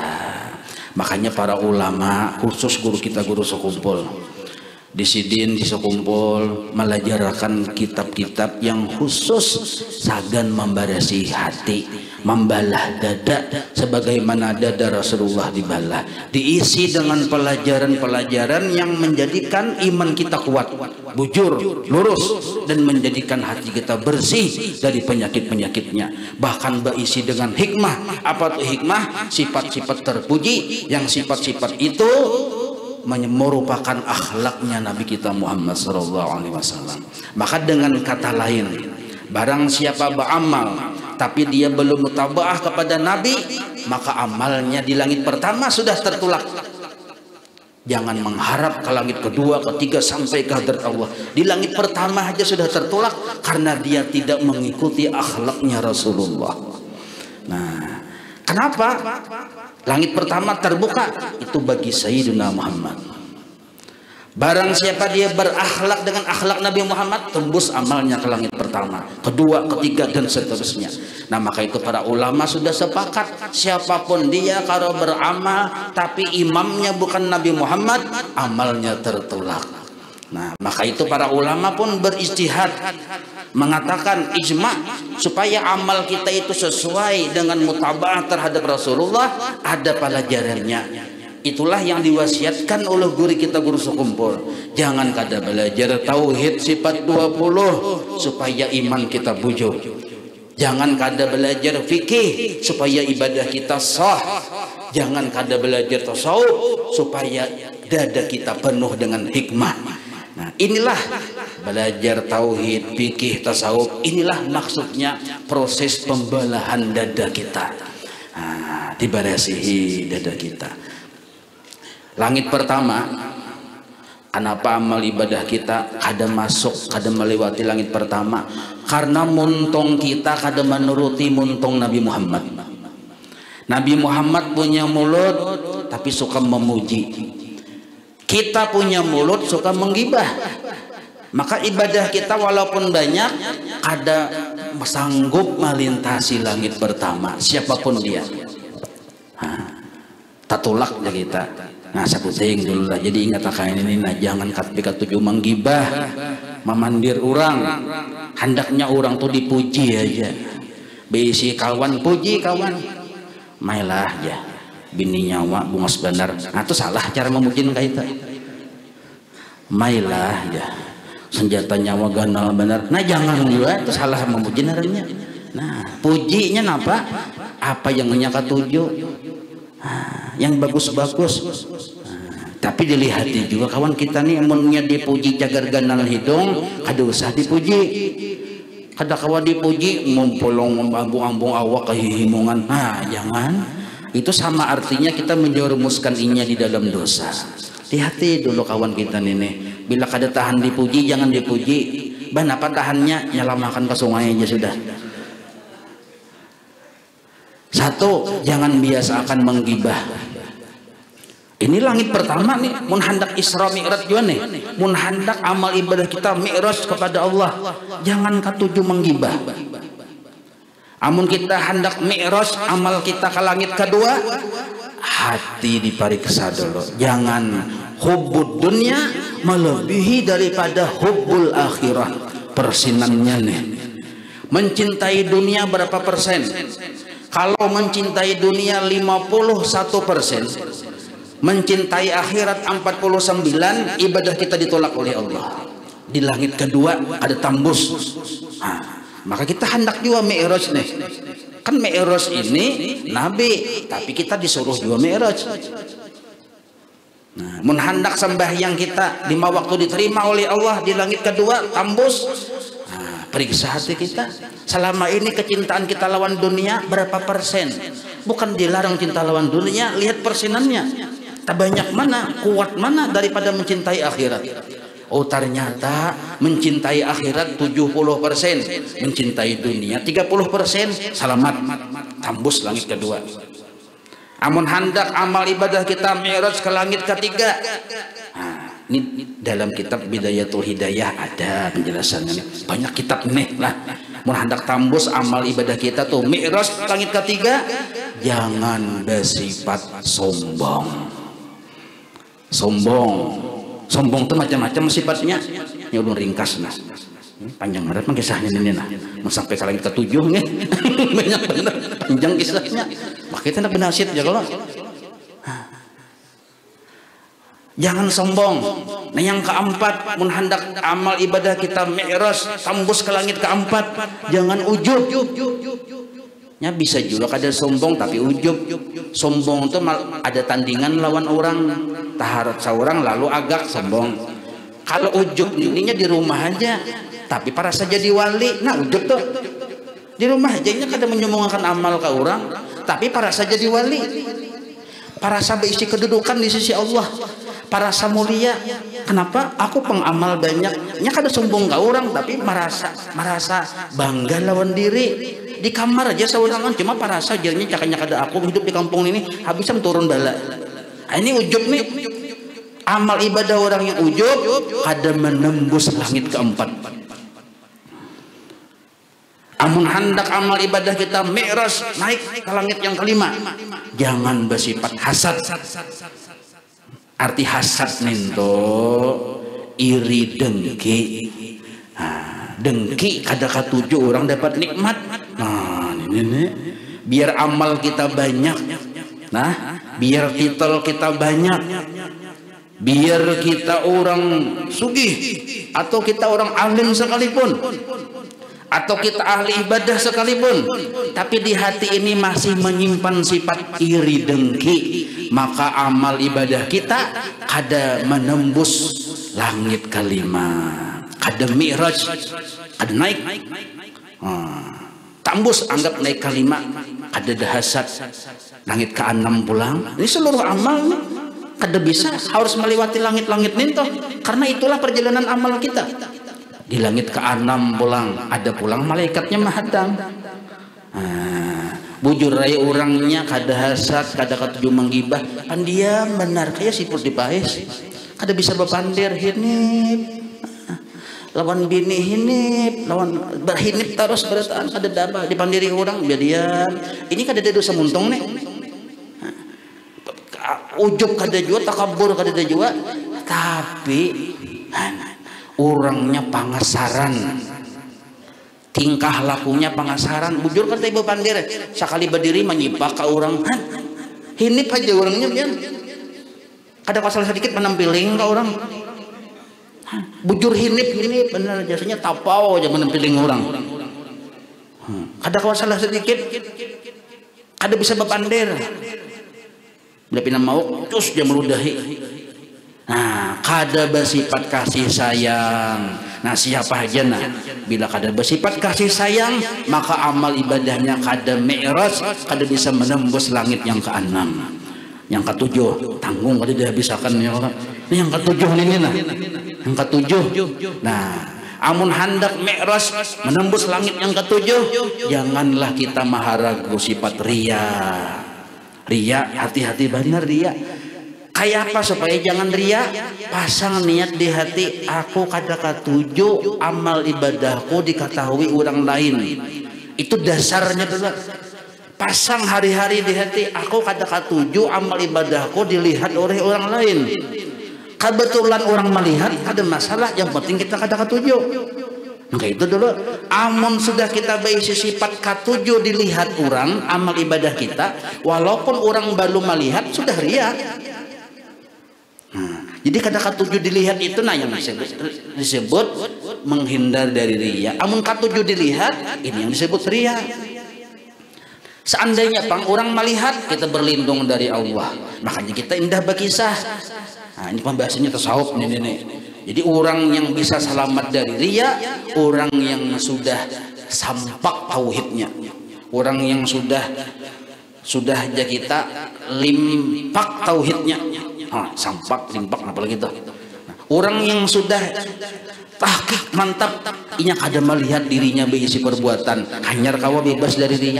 Makanya para ulama, khusus guru kita, guru sekumpul di Sidin, di sekumpul, melajarakan kitab-kitab yang khusus sagan membarasi hati, membalah dada sebagaimana dada Rasulullah dibalah. Diisi dengan pelajaran-pelajaran yang menjadikan iman kita kuat, bujur, lurus, dan menjadikan hati kita bersih dari penyakit-penyakitnya. Bahkan berisi dengan hikmah. Apa itu hikmah? Sifat-sifat terpuji, yang sifat-sifat itu merupakan akhlaknya Nabi kita Muhammad SAW. Maka dengan kata lain, barang siapa beramal tapi dia belum mutabaah kepada Nabi, maka amalnya di langit pertama sudah tertolak. Jangan mengharap ke langit kedua, ketiga, sampai ke hadrat Allah. Di langit pertama aja sudah tertolak karena dia tidak mengikuti akhlaknya Rasulullah. Nah, kenapa? Langit pertama terbuka itu bagi Sayyidina Muhammad. Barang siapa dia berakhlak dengan akhlak Nabi Muhammad, tembus amalnya ke langit pertama, kedua, ketiga, dan seterusnya. Nah, maka itu para ulama sudah sepakat, siapapun dia kalau beramal tapi imamnya bukan Nabi Muhammad, amalnya tertolak. Nah, maka itu para ulama pun beristihad, mengatakan ijma supaya amal kita itu sesuai dengan mutabaah terhadap Rasulullah, ada pelajarannya. Itulah yang diwasiatkan oleh guru kita, guru sekumpul. Jangan kada belajar tauhid sifat 20 supaya iman kita bujur. Jangan kada belajar fikih supaya ibadah kita sah. Jangan kada belajar tasawuf supaya dada kita penuh dengan hikmah. Nah, inilah belajar tauhid, fikih, tasawuf. Inilah maksudnya proses pembelahan dada kita. Nah, dibarasihi dada kita. Langit pertama, kenapa amal ibadah kita kada masuk, kada melewati langit pertama? Karena muntung kita kada menuruti muntung Nabi Muhammad. Nabi Muhammad punya mulut tapi suka memuji. Kita punya mulut suka menggibah. Maka ibadah kita walaupun banyak, kada sanggup melintasi langit pertama, siapapun dia. Tatulak ya kita. Nah, satu ting dulu lah. Jadi ingat akan ini, nah jangan tujuh menggibah, memandir orang. Hendaknya orang tuh dipuji aja. Bisi kawan puji kawan. Mailah ya. Bini nyawa bungas benar. Nah, itu salah cara memuji kita. Mailah ya. Senjata nyawa ganal benar. Nah, jangan juga itu salah memuji naranya. Nah, pujinya apa? Apa yang nyaka tujuh? Yang bagus-bagus. Tapi dilihati juga kawan kita nih, amunnya dipuji cagar ganal hidung, kada usah dipuji. Kada kawa dipuji ngumpulong ambung-ambung awak kehihimungan. Nah, jangan. Itu sama artinya kita menjerumuskan inya di dalam dosa. Hati-hati dulu kawan kita ini. Bila kada tahan dipuji, jangan dipuji. Ban apa tahannya? Nyalamakan ke sungai aja sudah. Satu, jangan biasakan menggibah. Ini langit pertama nih, mun hendak Isra Mi'raj juga nih. Mun hendak amal ibadah kita Mi'raj kepada Allah, jangan ketujuh menggibah. Amun kita hendak Mi'raj amal kita ke langit kedua, hati diperiksa dulu. Jangan hubbud dunya melebihi daripada hubbul akhirah. Persinannya nih. Mencintai dunia berapa persen? Kalau mencintai dunia 51%, mencintai akhirat 49, ibadah kita ditolak oleh Allah. Di langit kedua ada tambus. Maka kita hendak juga Mi'raj nih. Kan Mi'raj ini Nabi, tapi kita disuruh juga Mi'raj. Nah, mun hendak sembahyang kita 5 waktu diterima oleh Allah di langit kedua tambus. Periksa hati kita. Selama ini kecintaan kita lawan dunia berapa persen? Bukan dilarang cinta lawan dunia, lihat persenannya. Banyak mana, kuat mana daripada mencintai akhirat. Oh ternyata mencintai akhirat 70%, mencintai dunia 30%, selamat tembus langit kedua. Amun hendak amal ibadah kita Mi'raj ke langit ketiga. Ini dalam kitab Bidayatul Hidayah ada penjelasannya. Banyak kitab nih lah. Mun hendak tembus amal ibadah kita tuh Mi'raj langit ketiga, jangan bersifat sombong. Sombong itu macam-macam sifatnya. Ya udah ringkas nah. Panjang banget kisahnya ini nah. Mau sampai ke langit ketujuh nih. Banyak bener panjang kisahnya. Makanya kita benasit ya kalau. Jangan sombong. Nah yang keempat, mun hendak amal ibadah kita Mi'raj tembus ke langit keempat, jangan ujub. Ya bisa juga kada sombong tapi ujub. Sombong itu ada tandingan lawan orang, taharat seorang lalu agak sombong. Kalau ujub ininya di rumah aja, tapi para saja di wali, nah ujub tuh di rumah aja nya kada menyombongkan amal ke orang, tapi para saja di wali, para sahabat isi kedudukan di sisi Allah, para samulia. Kenapa? Aku pengamal banyak, nya kada sombong ke orang, tapi merasa bangga lawan diri. Di kamar aja seorang cuma para sajarnya cakanya kada aku hidup di kampung ini habisnya turun bala. Ini ujub nih. Amal ibadah orang yang ujub kada menembus langit keempat. Amun hendak amal ibadah kita Mi'raj naik ke langit yang kelima, jangan bersifat hasad. Arti hasad ninto iri dengki. Dengki kada katuju orang dapat nikmat. Nah ini biar amal kita banyak, nah biar titel kita banyak, biar kita orang sugih atau kita orang alim sekalipun, atau kita ahli ibadah sekalipun, tapi di hati ini masih menyimpan sifat iri dengki, maka amal ibadah kita kada menembus langit kelima, kada Mi'raj, kada naik. Tembus anggap naik kelima, ada dahsyat langit ke-6 pulang. Ini seluruh amal nih. Kada bisa harus melewati langit-langit ninto, karena itulah perjalanan amal kita. Di langit ke-6 pulang, ada pulang malaikatnya mahadang. Bujur raya orangnya kada hasad, kada ketujuh menggibah, pandiam benar kayak siput di pahis. Kada bisa bepandir hinip. Lawan bini hinip, lawan berhinip terus berataan kada daba dipandiri orang biar diam. Ini kada ada dosa muntung nih. Ujub kada jua, takabur kada jua, tapi orangnya pangasaran, tingkah lakunya pangasaran. Bujur kata ibu pandir, sekali berdiri menyipak ke orang, hinip aja orangnya biar. Kada pasal sedikit menampiling ke orang. Bujur hinip benar jasanya tapau aja menampiling orang. Kada kawa salah sedikit, kada bisa bepandir. Bila pina mau terus dia meludahi. Nah, kada bersifat kasih sayang, Nah siapa aja nah bila kada bersifat kasih sayang maka amal ibadahnya kada mi'raj, kada bisa menembus langit yang keenam. Yang ketujuh tanggung kada dihabisakan ya Allah. Ini yang ketujuh ini nah. Yang ketujuh. Nah, amun hendak mi'raj menembus langit yang ketujuh, janganlah kita maharagu sifat riya. Riya, hati-hati benar riya. Kayak apa supaya jangan riya? Pasang niat di hati, aku kada ketujuh amal ibadahku diketahui orang lain. Itu dasarnya dulu. Pasang hari-hari di hati, aku kada ketujuh amal ibadahku dilihat oleh orang lain. Kebetulan orang melihat ada masalah, yang penting kita kada ketujuh. Nah itu dulu. Amun sudah kita berisi sifat ketujuh dilihat orang amal ibadah kita, walaupun orang baru melihat sudah riya. Jadi kada ketujuh dilihat itu nah yang disebut menghindar dari riya. Amun ketujuh dilihat ini yang disebut riya. Seandainya orang melihat kita berlindung dari Allah, makanya kita indah berkisah. Nah, ini pembahasannya tasawuf nih. Jadi orang yang bisa selamat dari riya, orang yang sudah sampak tauhidnya, orang yang sudah aja kita limpak tauhidnya. Sampak, limpak, apalagi itu. Orang yang sudah tahqiq mantap, inya kada melihat dirinya berisi perbuatan, hanyar kawa bebas dari riya.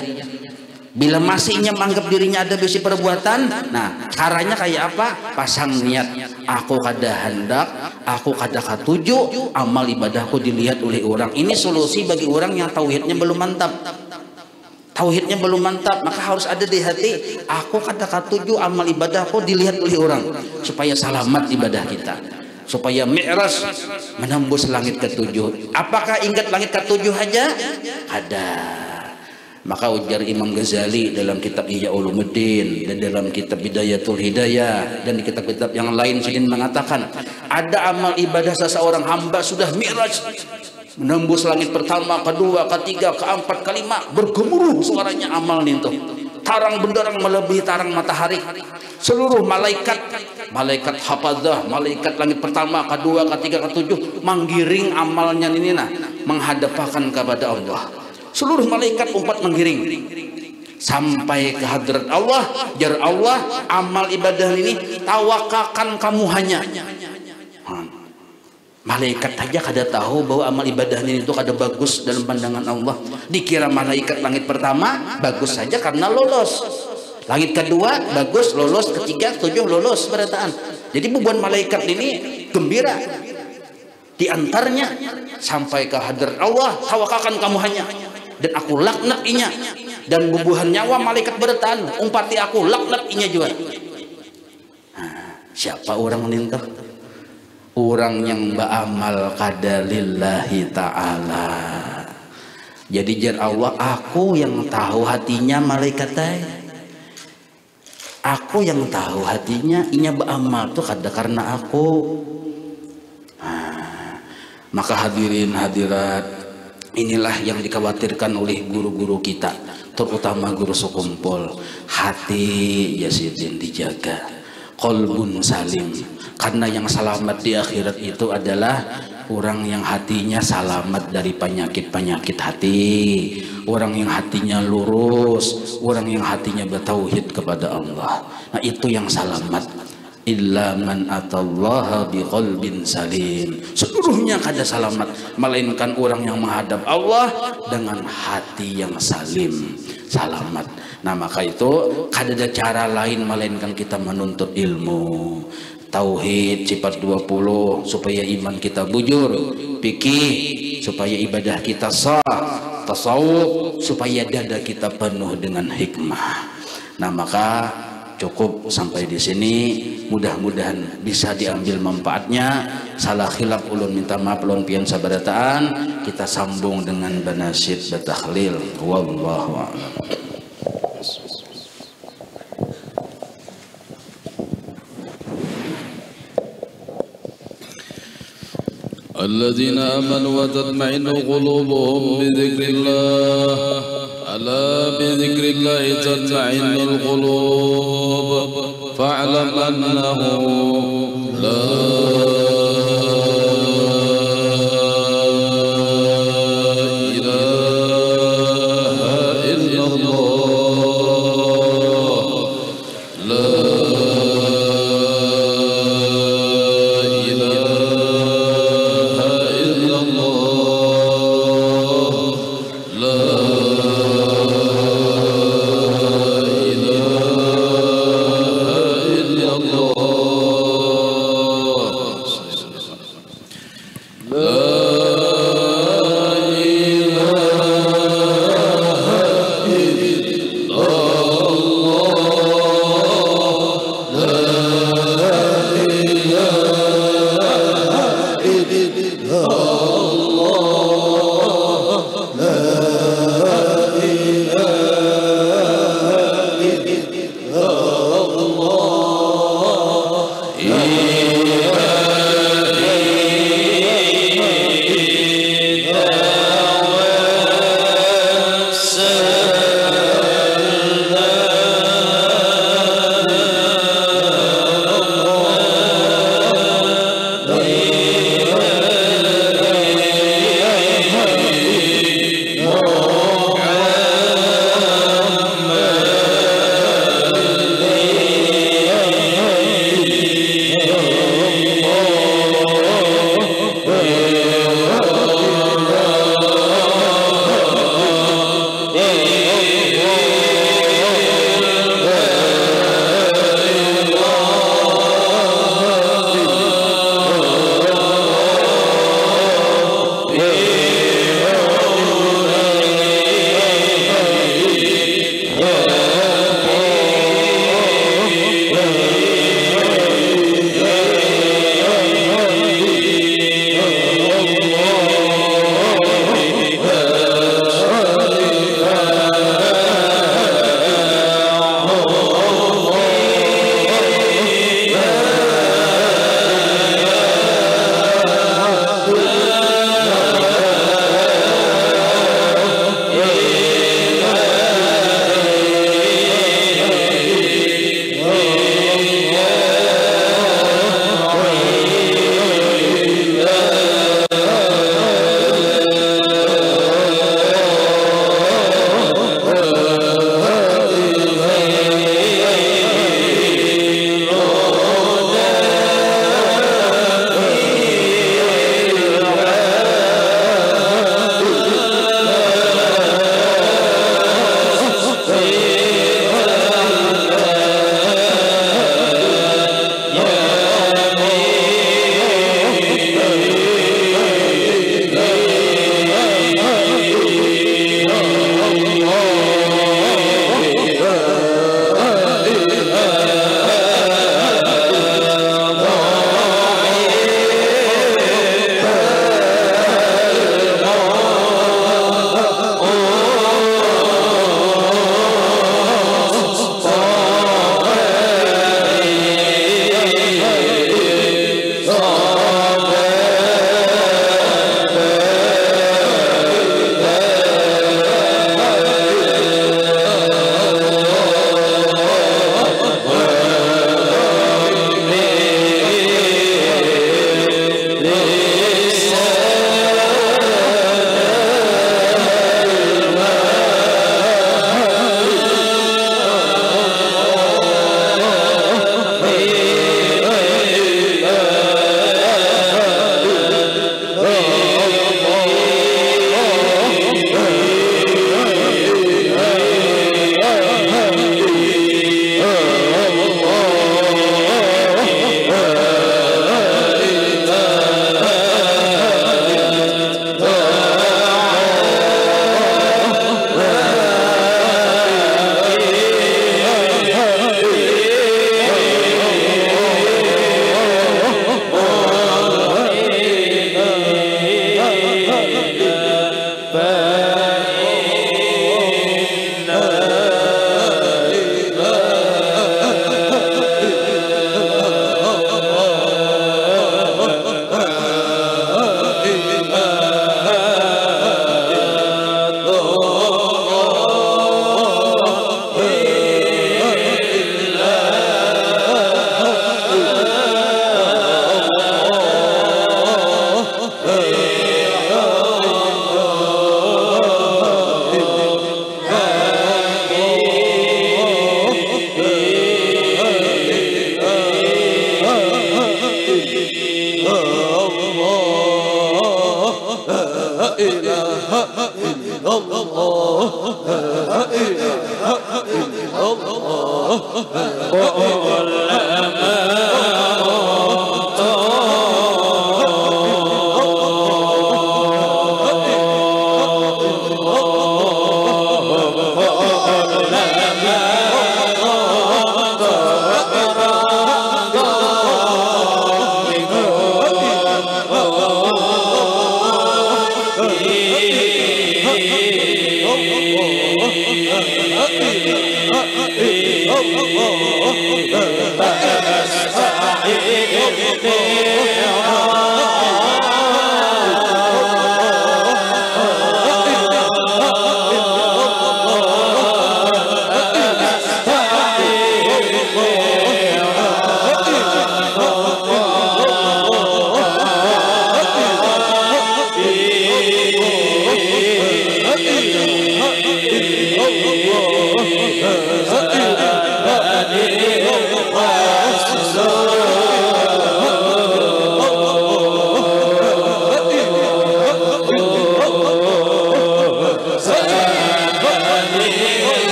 Bila masihnya menganggap dirinya ada bisi perbuatan, nah caranya kayak apa? Pasang niat, aku kada hendak, aku kada ketujuh amal ibadahku dilihat oleh orang. Ini solusi bagi orang yang tauhidnya belum mantap. Tauhidnya belum mantap, maka harus ada di hati, aku kada ketujuh amal ibadahku dilihat oleh orang, supaya selamat ibadah kita, supaya mi'raj menembus langit ketujuh. Apakah ingat langit ketujuh aja? Ada. Maka ujar Imam Ghazali dalam kitab Ihya Ulumuddin dan dalam kitab Bidayatul Hidayah dan di kitab-kitab yang lain sidin mengatakan ada amal ibadah seseorang hamba sudah mi'raj menembus langit pertama, kedua, ketiga, keempat, kelima, bergemuruh suaranya amal itu. Tarang benderang melebihi tarang matahari. Seluruh malaikat hafadzah, malaikat langit pertama, kedua, ketiga, ketujuh menggiring amalnya ini nah, menghadapkan kepada Allah. Seluruh malaikat umpat menggiring sampai ke hadrat Allah. Jar Allah, amal ibadah ini tawakakan kamu hanya. Malaikat saja kada tahu bahwa amal ibadahnya itu kada bagus dalam pandangan Allah. Dikira malaikat langit pertama bagus saja karena lolos. Langit kedua bagus lolos, ketiga, tujuh lolos berataan. Jadi beban malaikat ini gembira. Diantarnya sampai ke hadrat Allah, tawakakan kamu hanya. Dan aku laknat inya, dan bubuhan nyawa malaikat bertahan umpati aku laknat inya juga. Siapa orang nintah? Orang yang beramal kada lillahi ta'ala. Jadi jar Allah, aku yang tahu hatinya malaikat tadi. Aku yang tahu hatinya, inya beramal tuh kada karena aku. Maka hadirin hadirat, inilah yang dikhawatirkan oleh guru-guru kita, terutama guru sekumpul. Hati ya sidin dijaga, qalbun salim. Karena yang selamat di akhirat itu adalah orang yang hatinya selamat dari penyakit-penyakit hati, orang yang hatinya lurus, orang yang hatinya bertauhid kepada Allah. Nah itu yang selamat. Illa man atallaha biqalbin salim. Seluruhnya kada selamat, melainkan orang yang menghadap Allah dengan hati yang salim, selamat. Nah maka itu kada ada cara lain melainkan kita menuntut ilmu. Tauhid sifat 20 supaya iman kita bujur, fikih supaya ibadah kita sah, tasawuf supaya dada kita penuh dengan hikmah. Nah maka cukup sampai di sini, mudah-mudahan bisa diambil manfaatnya. Salah khilaf ulun minta maaf, ulun pian sabarataan. Kita sambung dengan banasyid batahlil. Wallahu a'lam. الذين آمنوا وتطمئن قلوبهم بذكر الله ألا بذكر الله تطمئن القلوب فاعلم أنه لا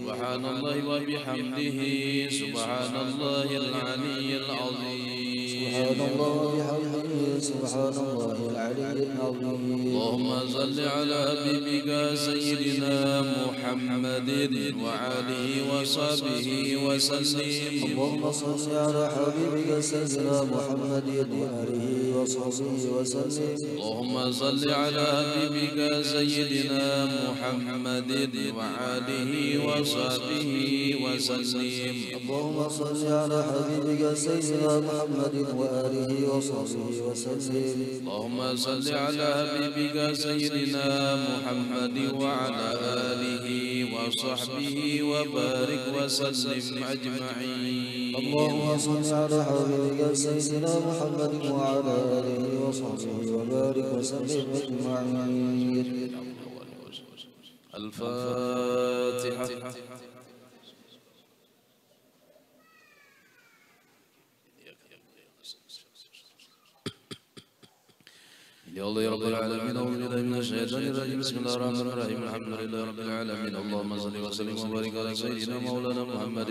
سبحان الله وبحمده سبحان الله العلي العظيم سبحان الله وبحمده سبحان الله العلي العظيم. اللهم صل على حبيبك سيدنا محمد وعلى وصحبه وسلم. اللهم صل على حبيبك سيدنا محمد وآله وصحبه وسلم. اللهم صل على حبيبك سيدنا محمد وعلى وصحبه وسلم. اللهم صل على حبيبك سيدنا محمد وآله وصحبه وسلم. اللهم صل على حبيبك سيدنا محمد وعلى آله وصحبه وبارك وسلم أجمعين. اللهم صل على حبيبك سيدنا محمد وعلى آله وصحبه وبارك وسلم أجمعين. الفاتحة. يا الله يا رب العالمين أعوذ بالله من الشيطان الرجيم بسم الله الرحمن الرحيم الحمد لله رب العالمين اللهم صل وسلم وبارك على سيدنا مولانا محمد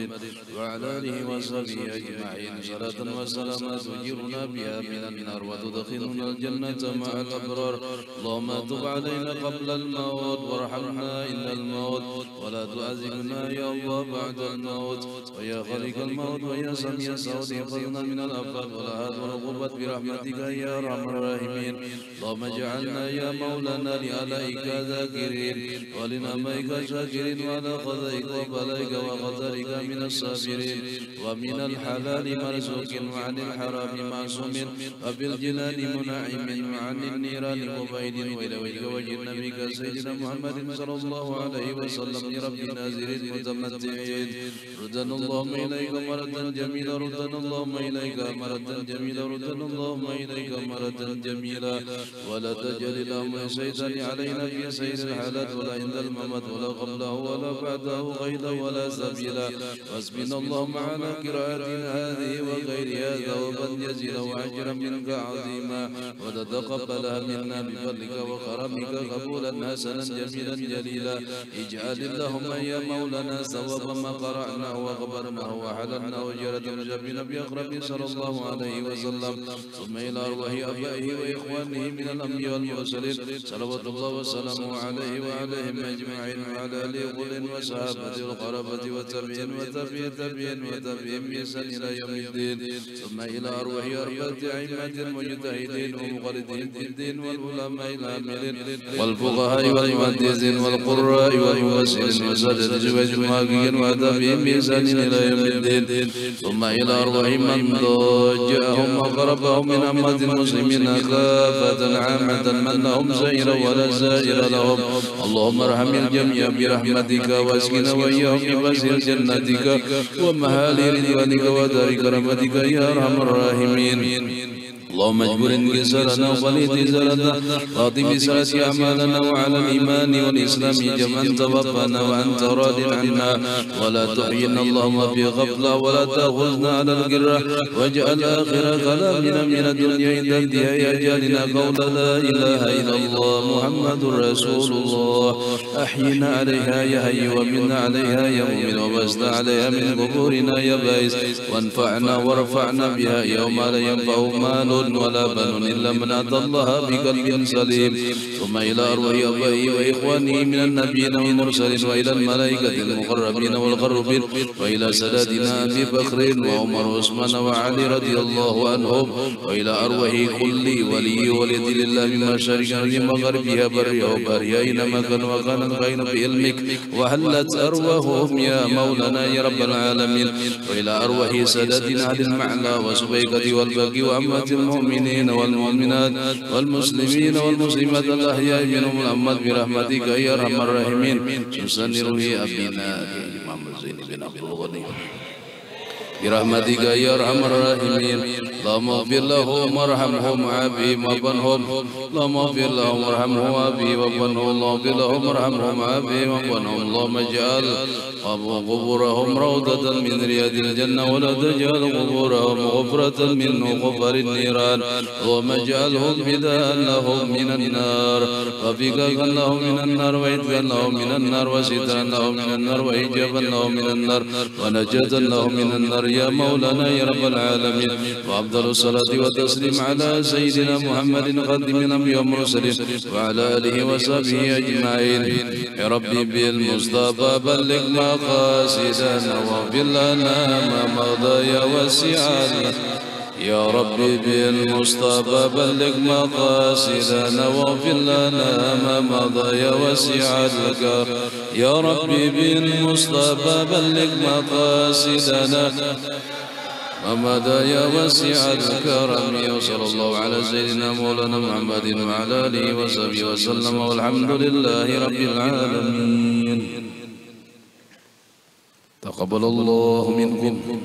وعلى آله وصحبه أجمعين صلاة وسلاما تجيرنا بها من النار وتدخلنا الجنة مع الأبرار. اللهم تب علينا قبل الموت وارحمنا إن الموت ولا تعذبنا يا الله بعد الموت. ويا خالق الموت ويا سميع الصوت احفظنا من الآفات والآهات والعقوبات برحمتك يا أرحم الراحمين. اللهم اجعلنا يا مولانا لآلائك ذاكرين ولنعمائك شاكرين وعلى قضائك وبلائك وقدرك من الصابرين ومن الحلال مرزوق وعن الحرام معصوم وبالجنان منعم وعن النيران مبعد وإليك وجئنا بك سيدنا محمد صلى الله عليه وسلم لرب نازلين متمتعين. ردنا اللهم إليك مرة جميلة ردنا اللهم إليك مرة جميلة ردنا اللهم إليك مرة جميلة. ولا تجعل اللهم الشيطان علينا في سير الحالات ولا عند الممات ولا قبله ولا بعده غيلا ولا سبيلا. واسبنا اللهم على قراءتنا هذه وغيرها ثوابا جزيلا وأجرا منك عظيما وتتقبلها منا بفضلك وكرمك قبولا حسنا جميلا جليلا. اجعل اللهم يا مولانا ثواب ما قرأناه وغبرناه وحللناه وجرة مجبنا بأقرب صلى الله عليه وسلم ثم إلى أرواح آبائه وإخوانه من الأنبياء والمرسلين صلوات الله وسلامه عليه وعليهم أجمعين وعلى آله وصحابته القرابة والتابعين وتابعين بإحسان إلى يوم الدين. ثم إلى أرواح أربعة أئمة المجتهدين ومقلدين في الدين والعلماء العاملين والفقهاء والمحدثين والقراء والمفسرين وسادة وجماعين وتابعين بإحسان إلى يوم الدين. ثم إلى أرواح من ضاجعهم وقربهم من أمة المسلمين كافة عامة من لهم زائر ولا زائر لهم. اللهم ارحم الجميع برحمتك واسقنا وإياهم بفضل جنتك ومحال رضوانك ودار كرامتك يا أرحم الراحمين. اللهم اجبر انكسارنا وخليط زرنا خاتم سرس أعمالنا وعلى الإيمان والإسلام جمعا توفنا وأنت راض عنا ولا تحيينا اللهم في غفلة ولا تأخذنا على القرة واجعل آخر كلامنا من الدنيا عند انتهاء أجالنا قول لا إله إلا الله محمد رسول الله. أحينا عليها يا حي ومنا عليها يا مؤمن وبسنا عليها من قبورنا يا بائس وانفعنا وارفعنا بها يوم لا ينفع مال ولا بنون إلا من أتى الله بقلب سليم. ثم إلى أرواح آبائه وإخوانه من النبيين والمرسلين وإلى الملائكة المقربين والقربين وإلى ساداتنا أبي بكر وعمر وعثمان وعلي رضي الله عنهم وإلى أرواح كل ولي ولد لله من مشارق ومغربها برها وبارها أينما كان وكان الخير بعلمك وحلت أرواحهم يا مولانا يا رب العالمين. وإلى أرواح ساداتنا علي المعلى وسبيكة والباقي وأمة المؤمنين والمؤمنات والمسلمين والمسلمات الأحياء منهم الأموات برحمتك يا أرحم الراحمين. سبحان روح أبينا الإمام زين بن عبد الغني برحمتك يا أرحم الراحمين. اللهم اغفر لهم وارحمهم وعافهم وعافهم. اللهم اغفر لهم وارحمهم وعافهم وعافهم. اللهم اغفر لهم وارحمهم وعافهم وعافهم. اللهم اجعل قبورهم روضة من رياض الجنة ولا تجعل قبورهم غفرة من غفر النيران. اللهم اجعلهم فداء لهم من النار وفكاكا لهم من النار وعتقا لهم من النار وسترا لهم من النار وحجابا لهم من النار ونجاة لهم من النار يا مولانا يا رب العالمين. وهب وأفضل الصلاة والتسليم على سيدنا محمد خاتم الأنبياء والمرسلين وعلى آله وصحبه أجمعين. يا ربي بالمصطفى بلغ مقاصدنا واغفر لنا ما مضى يا واسع. يا ربي بالمصطفى بلغ مقاصدنا واغفر لنا ما مضى يا واسع الكرم. يا ربي بالمصطفى بلغ مقاصدنا ما مضى يا واسع الكرم. وصلى الله على سيدنا مولانا محمد وعلى آله وصحبه وسلم والحمد لله رب العالمين. تقبل الله منكم.